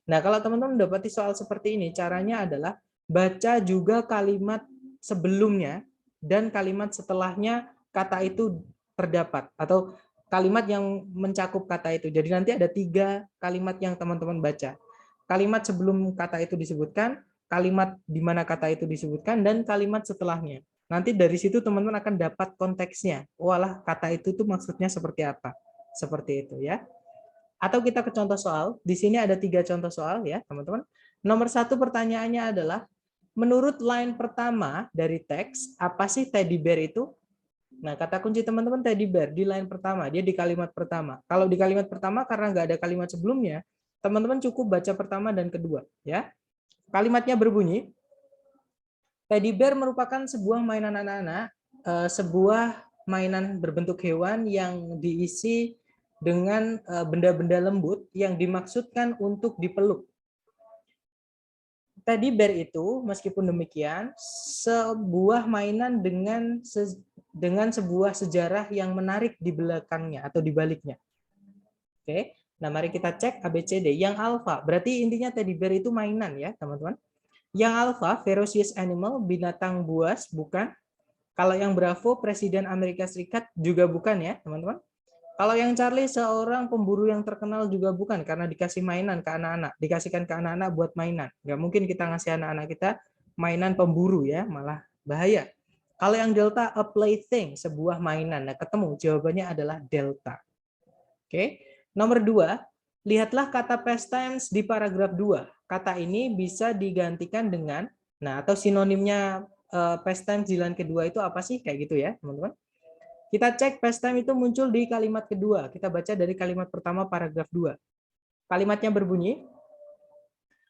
Nah, kalau teman-teman mendapati soal seperti ini, caranya adalah baca juga kalimat sebelumnya dan kalimat setelahnya kata itu terdapat, atau kalimat yang mencakup kata itu. Jadi nanti ada 3 kalimat yang teman-teman baca. Kalimat sebelum kata itu disebutkan, kalimat di mana kata itu disebutkan, dan kalimat setelahnya. Nanti dari situ teman-teman akan dapat konteksnya. Walah, kata itu tuh maksudnya seperti apa. Seperti itu ya. Atau kita ke contoh soal. Di sini ada 3 contoh soal ya, teman-teman. Nomor 1 pertanyaannya adalah, menurut line pertama dari teks, apa sih teddy bear itu? Nah, kata kunci teman-teman teddy bear di line pertama, dia di kalimat pertama. Kalau di kalimat pertama karena nggak ada kalimat sebelumnya, teman-teman cukup baca pertama dan kedua. Ya, kalimatnya berbunyi, teddy bear merupakan sebuah mainan anak-anak, sebuah mainan berbentuk hewan yang diisi dengan benda-benda lembut yang dimaksudkan untuk dipeluk. Teddy bear itu, meskipun demikian, sebuah mainan dengan sebuah sejarah yang menarik di belakangnya atau di baliknya. Oke, nah mari kita cek ABCD. Yang alfa, berarti intinya teddy bear itu mainan ya, teman-teman. Yang alfa, ferocious animal, binatang buas, bukan. Kalau yang Bravo, Presiden Amerika Serikat, juga bukan ya, teman-teman. Kalau yang Charlie, seorang pemburu yang terkenal, juga bukan, karena dikasih mainan ke anak-anak, dikasihkan ke anak-anak buat mainan. Nggak mungkin kita ngasih anak-anak kita mainan pemburu ya, malah bahaya. Kalau yang Delta, a plaything, sebuah mainan. Nah, ketemu, jawabannya adalah Delta. Oke. Nomor 2, lihatlah kata past tense di paragraf 2. Kata ini bisa digantikan dengan, nah atau sinonimnya past tense di line kedua itu apa sih? Kayak gitu ya, teman-teman. Kita cek past time itu muncul di kalimat kedua. Kita baca dari kalimat pertama paragraf 2. Kalimatnya berbunyi,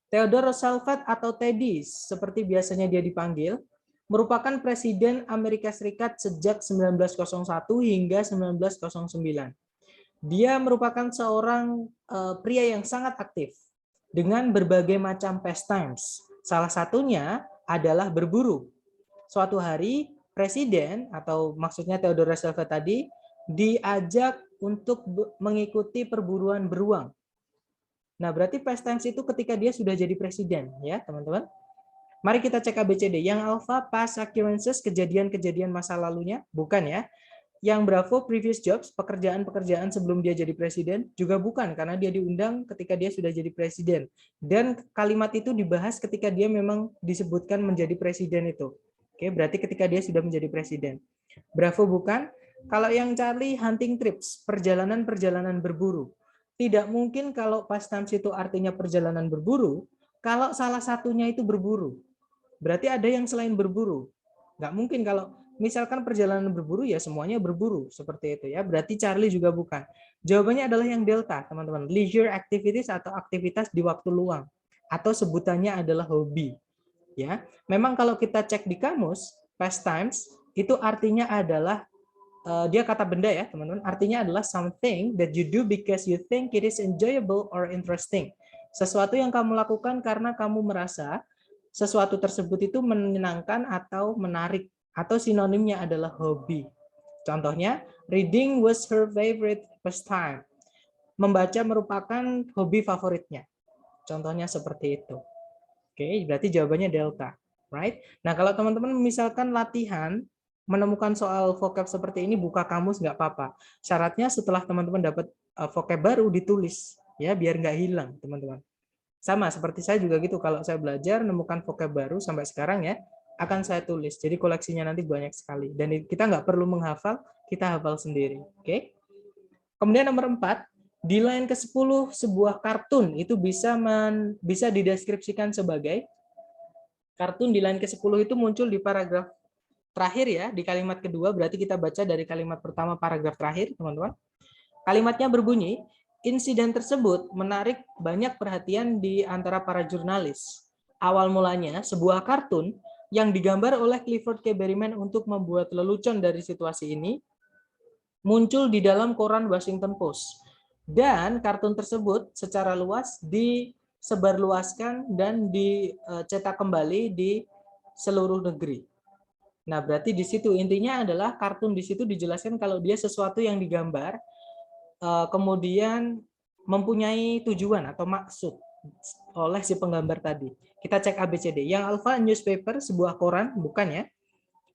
Theodore Roosevelt atau Teddy, seperti biasanya dia dipanggil, merupakan Presiden Amerika Serikat sejak 1901 hingga 1909. Dia merupakan seorang pria yang sangat aktif dengan berbagai macam pastimes. Salah satunya adalah berburu. Suatu hari presiden atau maksudnya Theodore Roosevelt tadi diajak untuk mengikuti perburuan beruang. Nah, berarti past tense itu ketika dia sudah jadi presiden ya, teman-teman. Mari kita cek ABCD. Yang alpha past occurrences, kejadian-kejadian masa lalunya, bukan ya. Yang Bravo previous jobs, pekerjaan-pekerjaan sebelum dia jadi presiden, juga bukan karena dia diundang ketika dia sudah jadi presiden. Dan kalimat itu dibahas ketika dia memang disebutkan menjadi presiden itu. Oke, berarti ketika dia sudah menjadi presiden. Bravo bukan. Kalau yang Charlie, hunting trips, perjalanan-perjalanan berburu. Tidak mungkin kalau past tense itu artinya perjalanan berburu, kalau salah satunya itu berburu. Berarti ada yang selain berburu. Nggak mungkin kalau misalkan perjalanan berburu ya semuanya berburu seperti itu ya. Berarti Charlie juga bukan. Jawabannya adalah yang delta, teman-teman. Leisure activities atau aktivitas di waktu luang atau sebutannya adalah hobi. Ya. Memang kalau kita cek di kamus, past times itu artinya adalah dia kata benda ya, teman-teman. Artinya adalah something that you do because you think it is enjoyable or interesting. Sesuatu yang kamu lakukan karena kamu merasa sesuatu tersebut itu menyenangkan atau menarik, atau sinonimnya adalah hobi. Contohnya, reading was her favorite pastime. Membaca merupakan hobi favoritnya. Contohnya seperti itu. Oke, berarti jawabannya delta, right? Nah, kalau teman-teman misalkan latihan menemukan soal vocab seperti ini, buka kamus nggak apa-apa. Syaratnya setelah teman-teman dapat vocab baru ditulis, ya biar nggak hilang, teman-teman. Sama seperti saya juga gitu, kalau saya belajar menemukan vocab baru sampai sekarang ya, akan saya tulis. Jadi koleksinya nanti banyak sekali. Dan kita nggak perlu menghafal, kita hafal sendiri. Oke? Kemudian nomor 4, di line ke-10 sebuah kartun itu bisa dideskripsikan sebagai kartun. Di line ke-10 itu muncul di paragraf terakhir ya, di kalimat kedua, berarti kita baca dari kalimat pertama paragraf terakhir, teman-teman. Kalimatnya berbunyi, insiden tersebut menarik banyak perhatian di antara para jurnalis. Awal mulanya, sebuah kartun yang digambar oleh Clifford K. Berryman untuk membuat lelucon dari situasi ini muncul di dalam koran Washington Post. Dan kartun tersebut secara luas disebarluaskan dan dicetak kembali di seluruh negeri. Nah, berarti di situ intinya adalah kartun di situ dijelaskan kalau dia sesuatu yang digambar, kemudian mempunyai tujuan atau maksud oleh si penggambar tadi. Kita cek ABCD. Yang alpha newspaper, sebuah koran, bukan ya.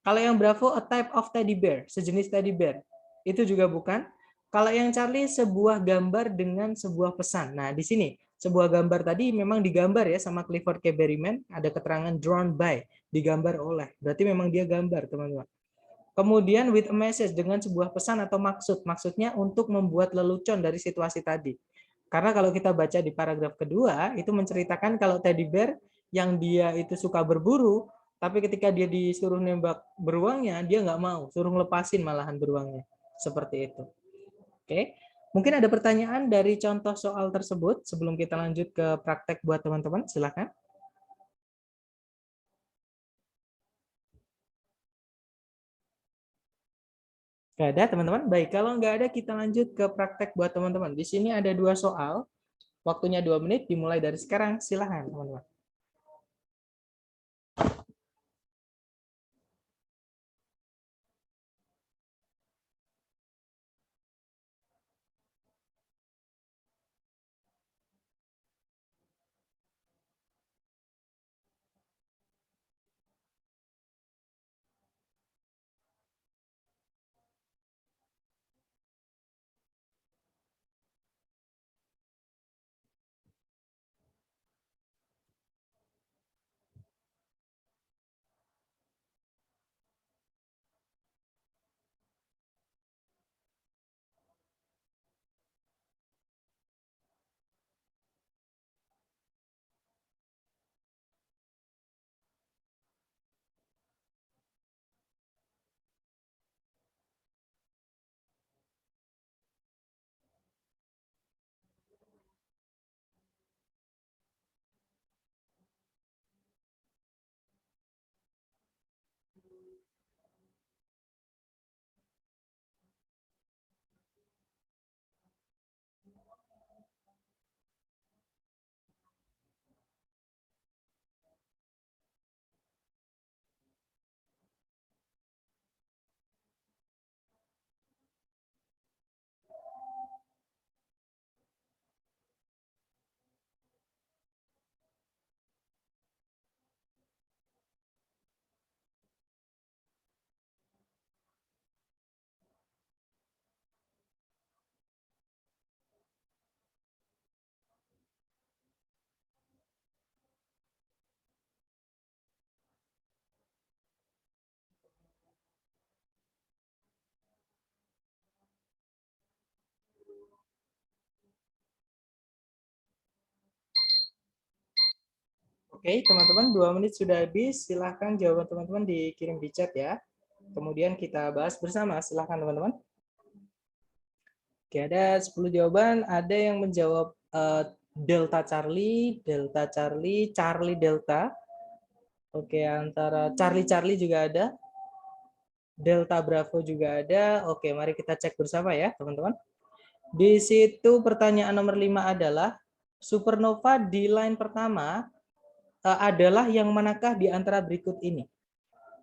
Kalau yang Bravo, a type of teddy bear, sejenis teddy bear. Itu juga bukan. Kalau yang Charlie, sebuah gambar dengan sebuah pesan. Nah, di sini sebuah gambar tadi memang digambar ya sama Clifford K. Berryman, ada keterangan drawn by, digambar oleh. Berarti memang dia gambar, teman-teman. Kemudian with a message, dengan sebuah pesan atau maksud. Maksudnya untuk membuat lelucon dari situasi tadi. Karena kalau kita baca di paragraf kedua, itu menceritakan kalau teddy bear yang dia itu suka berburu, tapi ketika dia disuruh nembak beruangnya, dia nggak mau, suruh ngelepasin malahan beruangnya. Seperti itu. Oke, mungkin ada pertanyaan dari contoh soal tersebut sebelum kita lanjut ke praktek buat teman-teman, silakan. Nggak ada, teman-teman? Baik, kalau nggak ada, kita lanjut ke praktek buat teman-teman. Di sini ada 2 soal, waktunya 2 menit, dimulai dari sekarang, silakan teman-teman. Oke, teman-teman, 2 menit sudah habis. Silahkan jawaban teman-teman dikirim di chat ya. Kemudian kita bahas bersama. Silahkan teman-teman. Oke, ada 10 jawaban. Ada yang menjawab Delta Charlie, Delta Charlie, Charlie Delta. Oke, antara Charlie Charlie juga ada. Delta Bravo juga ada. Oke, mari kita cek bersama ya, teman-teman. Di situ pertanyaan nomor 5 adalah supernova di line pertama adalah yang manakah di antara berikut ini?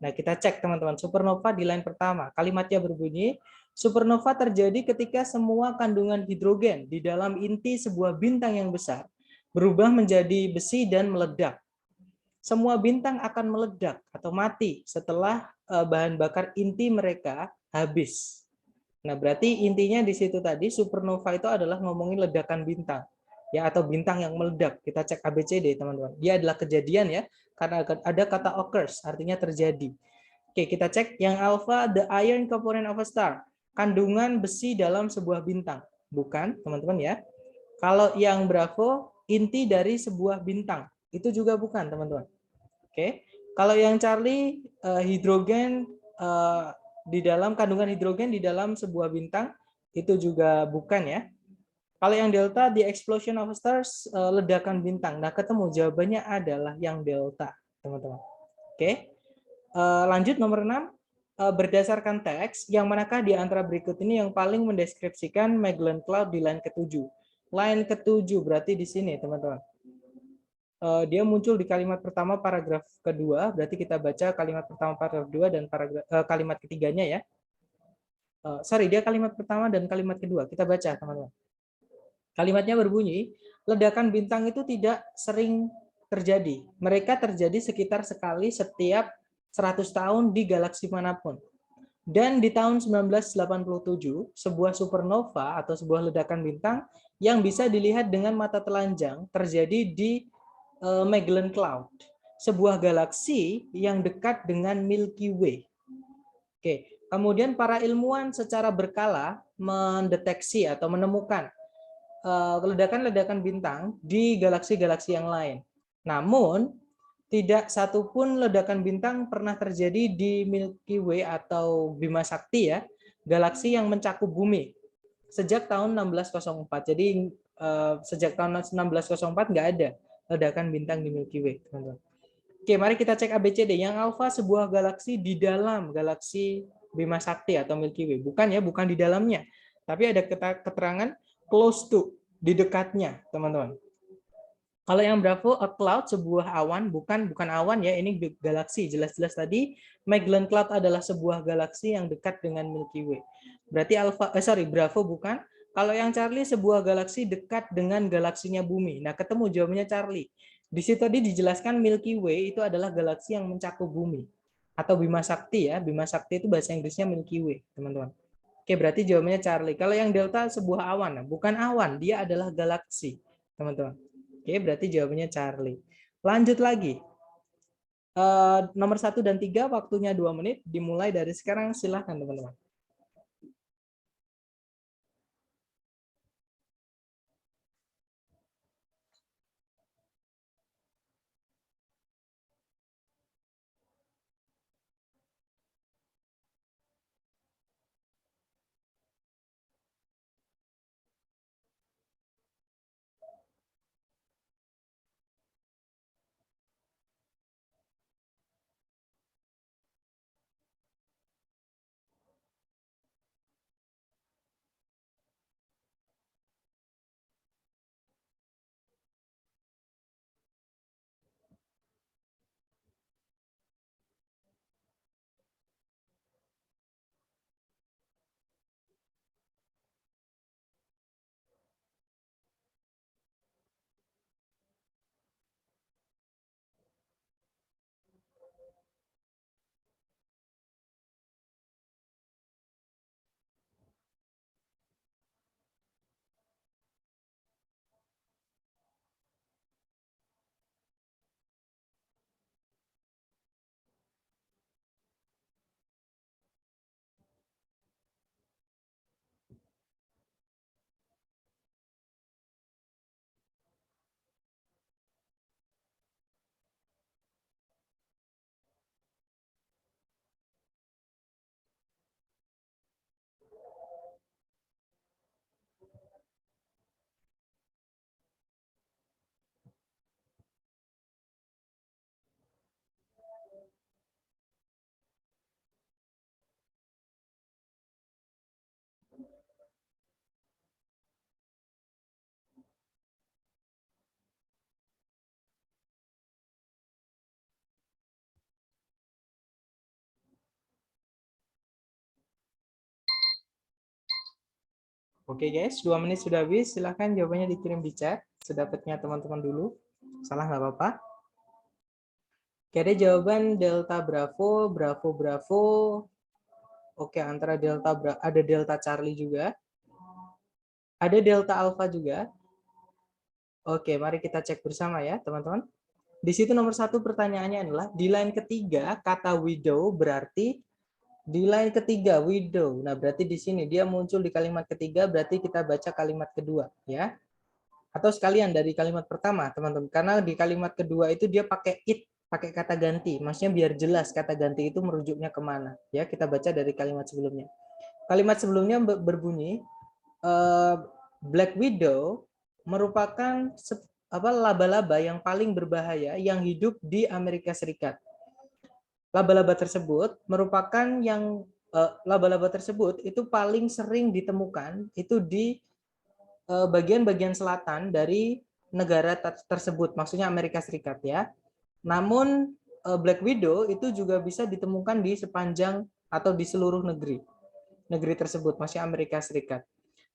Nah, kita cek teman-teman. Supernova di line pertama. Kalimatnya berbunyi, supernova terjadi ketika semua kandungan hidrogen di dalam inti sebuah bintang yang besar berubah menjadi besi dan meledak. Semua bintang akan meledak atau mati setelah bahan bakar inti mereka habis. Nah, berarti intinya di situ tadi supernova itu adalah ngomongin ledakan bintang ya atau bintang yang meledak. Kita cek ABCD, teman-teman. Dia adalah kejadian ya, karena ada kata occurs, artinya terjadi. Oke, kita cek yang alpha, the iron component of a star. Kandungan besi dalam sebuah bintang. Bukan, teman-teman ya. Kalau yang bravo, inti dari sebuah bintang. Itu juga bukan, teman-teman. Oke. Kalau yang Charlie, hidrogen di dalam kandungan hidrogen di dalam sebuah bintang, itu juga bukan ya. Kalau yang delta, the explosion of stars, ledakan bintang. Nah, ketemu jawabannya adalah yang delta, teman-teman. Oke. Lanjut nomor 6. Berdasarkan teks, yang manakah di antara berikut ini yang paling mendeskripsikan Magellan Cloud di line ke-7? Line ke-7 berarti di sini, teman-teman. Dia muncul di kalimat pertama paragraf kedua, berarti kita baca kalimat pertama paragraf kedua dan kalimat ketiganya ya. Sorry, dia kalimat pertama dan kalimat kedua. Kita baca, teman-teman. Kalimatnya berbunyi, ledakan bintang itu tidak sering terjadi. Mereka terjadi sekitar sekali setiap 100 tahun di galaksi manapun. Dan di tahun 1987, sebuah supernova atau sebuah ledakan bintang yang bisa dilihat dengan mata telanjang terjadi di Magellan Cloud, sebuah galaksi yang dekat dengan Milky Way. Oke, kemudian para ilmuwan secara berkala mendeteksi atau menemukan ledakan-ledakan bintang di galaksi-galaksi yang lain. Namun, tidak satupun ledakan bintang pernah terjadi di Milky Way atau Bima Sakti ya, galaksi yang mencakup bumi sejak tahun 1604. Jadi sejak tahun 1604 nggak ada ledakan bintang di Milky Way, teman-teman. Oke, mari kita cek ABCD. Yang alfa sebuah galaksi di dalam galaksi Bima Sakti atau Milky Way. Bukan ya, bukan di dalamnya. Tapi ada keterangan close to, di dekatnya, teman-teman. Kalau yang Bravo, a cloud, sebuah awan, bukan awan ya, ini galaksi. Jelas-jelas tadi, Magellan Cloud adalah sebuah galaksi yang dekat dengan Milky Way. Berarti Bravo bukan. Kalau yang Charlie, sebuah galaksi dekat dengan galaksinya Bumi. Nah, ketemu jawabannya Charlie. Di situ tadi dijelaskan Milky Way itu adalah galaksi yang mencakup Bumi. Atau Bima Sakti ya. Bima Sakti itu bahasa Inggrisnya Milky Way, teman-teman. Oke, berarti jawabannya Charlie. Kalau yang Delta, sebuah awan. Nah, bukan awan, dia adalah galaksi, teman-teman. Oke, berarti jawabannya Charlie. Lanjut lagi. Nomor 1 dan 3 waktunya 2 menit. Dimulai dari sekarang, silahkan teman-teman. Oke guys, 2 menit sudah habis. Silahkan jawabannya dikirim di chat. Sedapatnya teman-teman dulu. Salah nggak apa-apa. Oke, ada jawaban Delta Bravo, Bravo Bravo. Oke, antara ada Delta Charlie juga. Ada Delta Alpha juga. Oke, mari kita cek bersama ya, teman-teman. Di situ nomor 1 pertanyaannya adalah, di line ketiga kata widow berarti di line ketiga widow. Nah, berarti di sini dia muncul di kalimat ketiga, berarti kita baca kalimat kedua ya. Atau sekalian dari kalimat pertama, teman-teman. Karena di kalimat kedua itu dia pakai it, pakai kata ganti. Maksudnya biar jelas kata ganti itu merujuknya kemana. Ya, kita baca dari kalimat sebelumnya. Kalimat sebelumnya berbunyi, Black Widow merupakan laba-laba yang paling berbahaya yang hidup di Amerika Serikat. Laba-laba tersebut merupakan laba-laba tersebut itu paling sering ditemukan itu di bagian-bagian selatan dari negara tersebut, maksudnya Amerika Serikat ya. Namun Black Widow itu juga bisa ditemukan di sepanjang atau di seluruh negeri tersebut, masih Amerika Serikat.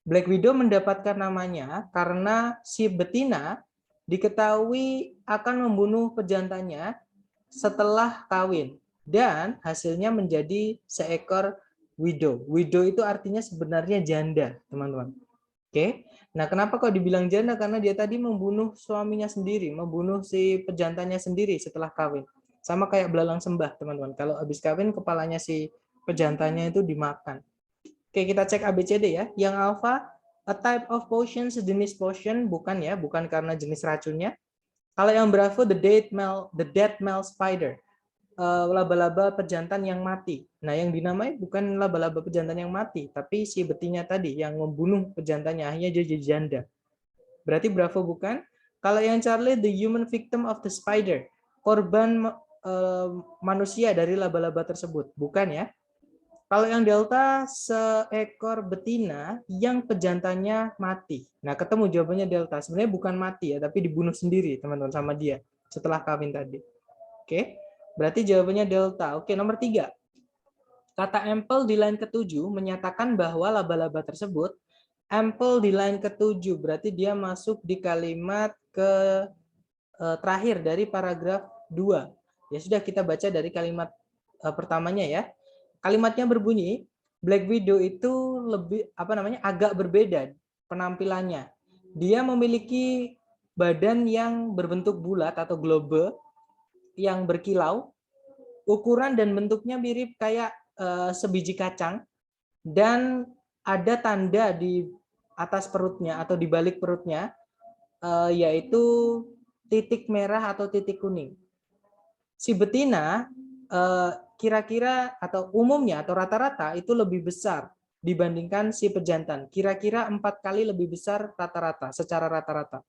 Black Widow mendapatkan namanya karena si betina diketahui akan membunuh pejantannya setelah kawin dan hasilnya menjadi seekor widow. Widow itu artinya sebenarnya janda, teman-teman. Oke. Nah, kenapa kok dibilang janda? Karena dia tadi membunuh suaminya sendiri, membunuh si pejantannya sendiri setelah kawin. Sama kayak belalang sembah, teman-teman. Kalau habis kawin, kepalanya si pejantannya itu dimakan. Oke, kita cek ABCD ya. Yang alpha, a type of potion, sejenis potion, bukan ya, bukan karena jenis racunnya. Kalau yang Bravo, the dead male spider, laba-laba pejantan yang mati. Nah, yang dinamai bukan laba-laba pejantan yang mati, tapi si betina tadi yang membunuh pejantannya, akhirnya jadi janda. Berarti Bravo bukan. Kalau yang Charlie, the human victim of the spider, korban manusia dari laba-laba tersebut, bukan ya. Kalau yang Delta, seekor betina yang pejantannya mati. Nah, ketemu jawabannya Delta. Sebenarnya bukan mati ya, tapi dibunuh sendiri teman-teman sama dia setelah kawin tadi. Oke, berarti jawabannya Delta. Oke, nomor 3. Kata ample di line ke-7 menyatakan bahwa laba-laba tersebut ample di line ke-7. Berarti dia masuk di kalimat terakhir dari paragraf 2. Ya sudah, kita baca dari kalimat pertamanya ya. Kalimatnya berbunyi, Black Widow itu agak berbeda penampilannya. Dia memiliki badan yang berbentuk bulat atau globe yang berkilau, ukuran dan bentuknya mirip kayak sebiji kacang, dan ada tanda di atas perutnya atau di balik perutnya, yaitu titik merah atau titik kuning. Si betina kira-kira atau umumnya atau rata-rata itu lebih besar dibandingkan si pejantan. Kira-kira 4 kali lebih besar rata-rata, secara rata-rata.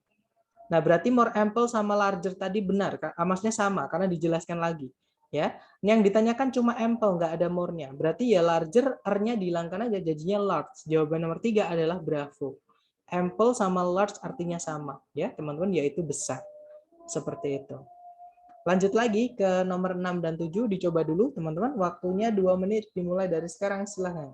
Nah, berarti more ample sama larger tadi benar, maksudnya sama karena dijelaskan lagi. Ya, yang ditanyakan cuma ample, nggak ada more-nya. Berarti ya larger, R-nya dihilangkan aja, jadinya large. Jawaban nomor 3 adalah Bravo. Ample sama large artinya sama, ya teman-teman, yaitu besar. Seperti itu. Lanjut lagi ke nomor 6 dan 7, dicoba dulu teman-teman. Waktunya 2 menit dimulai dari sekarang, silahkan.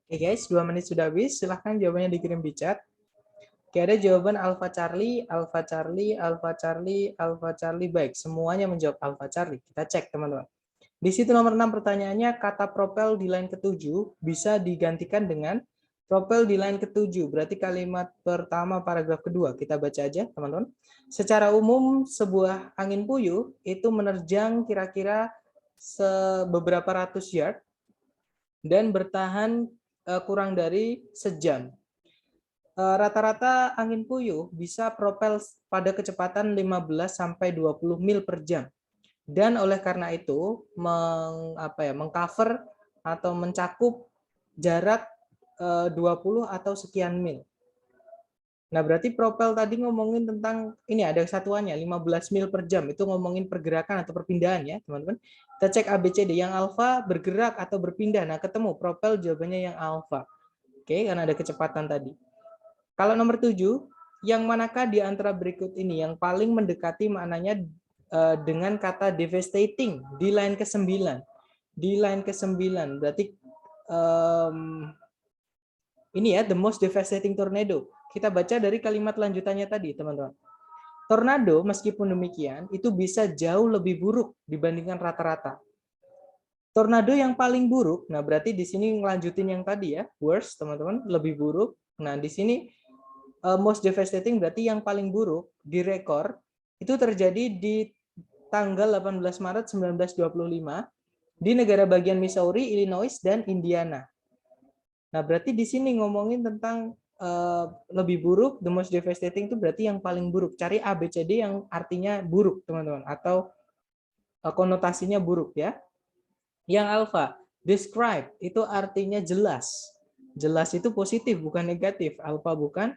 Oke guys, 2 menit sudah habis. Silahkan jawabannya dikirim di chat. Oke, ada jawaban Alpha Charlie, Alpha Charlie, Alpha Charlie, Alpha Charlie. Baik, semuanya menjawab Alpha Charlie. Kita cek, teman-teman. Di situ nomor 6 pertanyaannya, kata propel di line ke-7 bisa digantikan dengan propel di line ke-7. Berarti kalimat pertama paragraf kedua. Kita baca aja, teman-teman. Secara umum, sebuah angin puyuh itu menerjang kira-kira beberapa ratus yard dan bertahan kurang dari sejam. Rata-rata angin puyuh bisa propel pada kecepatan 15 sampai 20 mil per jam. Dan oleh karena itu mengcover atau mencakup jarak 20 atau sekian mil. Nah, berarti propel tadi ngomongin tentang ini ada satuannya 15 mil per jam. Itu ngomongin pergerakan atau perpindahan ya, teman-teman. Kita cek ABCD yang alfa bergerak atau berpindah. Nah, ketemu propel jawabannya yang alfa. Oke, karena ada kecepatan tadi. Kalau nomor 7, yang manakah di antara berikut ini yang paling mendekati maknanya dengan kata devastating di line ke-9? Di line ke-9 berarti ini ya, the most devastating tornado. Kita baca dari kalimat lanjutannya tadi, teman-teman. Tornado meskipun demikian itu bisa jauh lebih buruk dibandingkan rata-rata. Tornado yang paling buruk, nah berarti di sini ngelanjutin yang tadi ya, worst teman-teman, lebih buruk. Nah di sini most devastating berarti yang paling buruk di rekor itu terjadi di tanggal 18 Maret 1925 di negara bagian Missouri, Illinois, dan Indiana. Nah berarti di sini ngomongin tentang lebih buruk, the most devastating itu berarti yang paling buruk. Cari ABCD yang artinya buruk teman-teman atau konotasinya buruk ya. Yang alpha, describe itu artinya jelas. Jelas itu positif bukan negatif. Alpha bukan.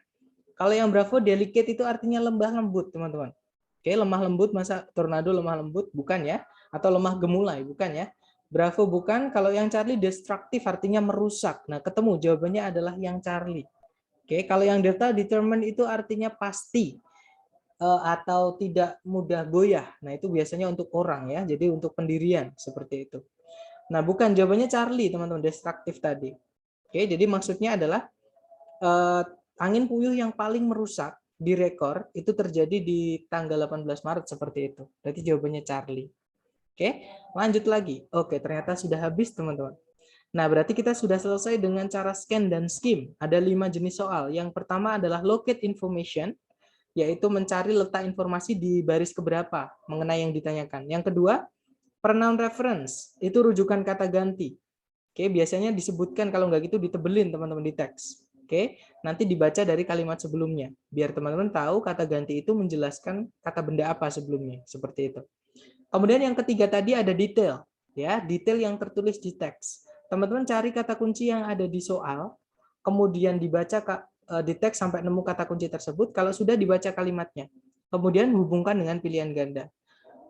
Kalau yang bravo, delicate itu artinya lemah lembut, teman-teman. Oke, lemah lembut, masa tornado lemah lembut? Bukan ya. Atau lemah gemulai? Bukan ya. Bravo bukan. Kalau yang Charlie, destruktif artinya merusak. Nah, ketemu jawabannya adalah yang Charlie. Oke, kalau yang Delta, determined itu artinya pasti atau tidak mudah goyah. Nah, itu biasanya untuk orang ya. Jadi untuk pendirian seperti itu. Nah, bukan jawabannya Charlie, teman-teman, destruktif tadi. Oke, jadi maksudnya adalah angin puyuh yang paling merusak di rekor itu terjadi di tanggal 18 Maret seperti itu. Berarti jawabannya Charlie. Oke, lanjut lagi. Oke, ternyata sudah habis, teman-teman. Nah, berarti kita sudah selesai dengan cara scan dan skim. Ada 5 jenis soal. Yang pertama adalah locate information, yaitu mencari letak informasi di baris keberapa mengenai yang ditanyakan. Yang kedua, pronoun reference, itu rujukan kata ganti. Oke, biasanya disebutkan, kalau nggak gitu ditebelin teman-teman di teks. Oke, nanti dibaca dari kalimat sebelumnya. Biar teman-teman tahu kata ganti itu menjelaskan kata benda apa sebelumnya, seperti itu. Kemudian yang ketiga tadi ada detail, ya, detail yang tertulis di teks. Teman-teman cari kata kunci yang ada di soal, kemudian dibaca di teks sampai nemu kata kunci tersebut. Kalau sudah dibaca kalimatnya, kemudian hubungkan dengan pilihan ganda.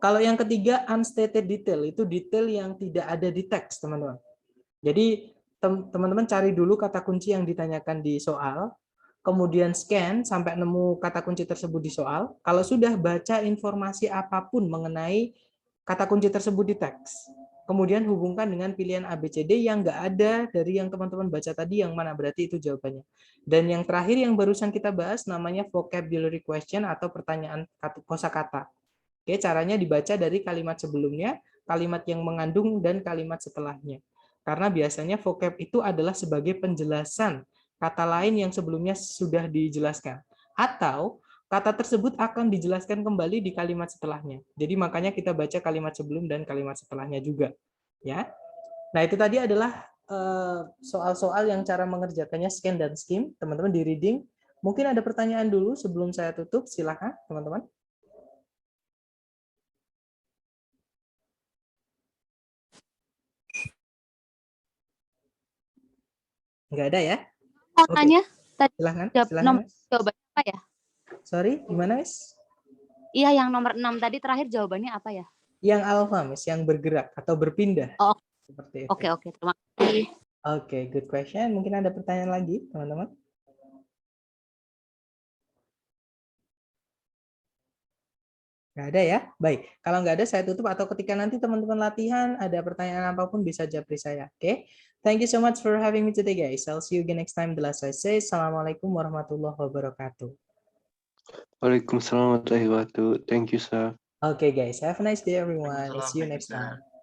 Kalau yang ketiga unstated detail, itu detail yang tidak ada di teks, teman-teman. Jadi teman-teman cari dulu kata kunci yang ditanyakan di soal, kemudian scan sampai nemu kata kunci tersebut di soal. Kalau sudah, baca informasi apapun mengenai kata kunci tersebut di teks. Kemudian hubungkan dengan pilihan ABCD yang nggak ada dari yang teman-teman baca tadi, yang mana berarti itu jawabannya. Dan yang terakhir yang barusan kita bahas namanya vocabulary question atau pertanyaan kosakata. Oke, caranya dibaca dari kalimat sebelumnya, kalimat yang mengandung, dan kalimat setelahnya. Karena biasanya vocab itu adalah sebagai penjelasan kata lain yang sebelumnya sudah dijelaskan. Atau kata tersebut akan dijelaskan kembali di kalimat setelahnya. Jadi makanya kita baca kalimat sebelum dan kalimat setelahnya juga. Ya. Nah, itu tadi adalah soal-soal yang cara mengerjakannya scan dan skim. Teman-teman di reading. Mungkin ada pertanyaan dulu sebelum saya tutup. Silakan, teman-teman. Nggak ada ya? Mau Oke, tanya tadi silahkan, nomor Mas. jawabannya apa ya? Sorry, gimana, Mas? Iya, yang nomor 6 tadi terakhir jawabannya apa ya? Yang alpha, Mas, yang bergerak atau berpindah. Oh, Seperti itu. oke. Terima kasih. Oke, good question. Mungkin ada pertanyaan lagi, teman-teman? Nggak ada ya? Baik. Kalau nggak ada, saya tutup. Atau ketika nanti teman-teman latihan, ada pertanyaan apapun, bisa japri saya. Oke? Thank you so much for having me today, guys. I'll see you again next time. The last I say, Assalamualaikum warahmatullahi wabarakatuh. Waalaikumsalam warahmatullahi wabarakatuh. Thank you, sir. Okay, guys. Have a nice day, everyone. Waalaikumsalam. See you Thank you, next sir. time.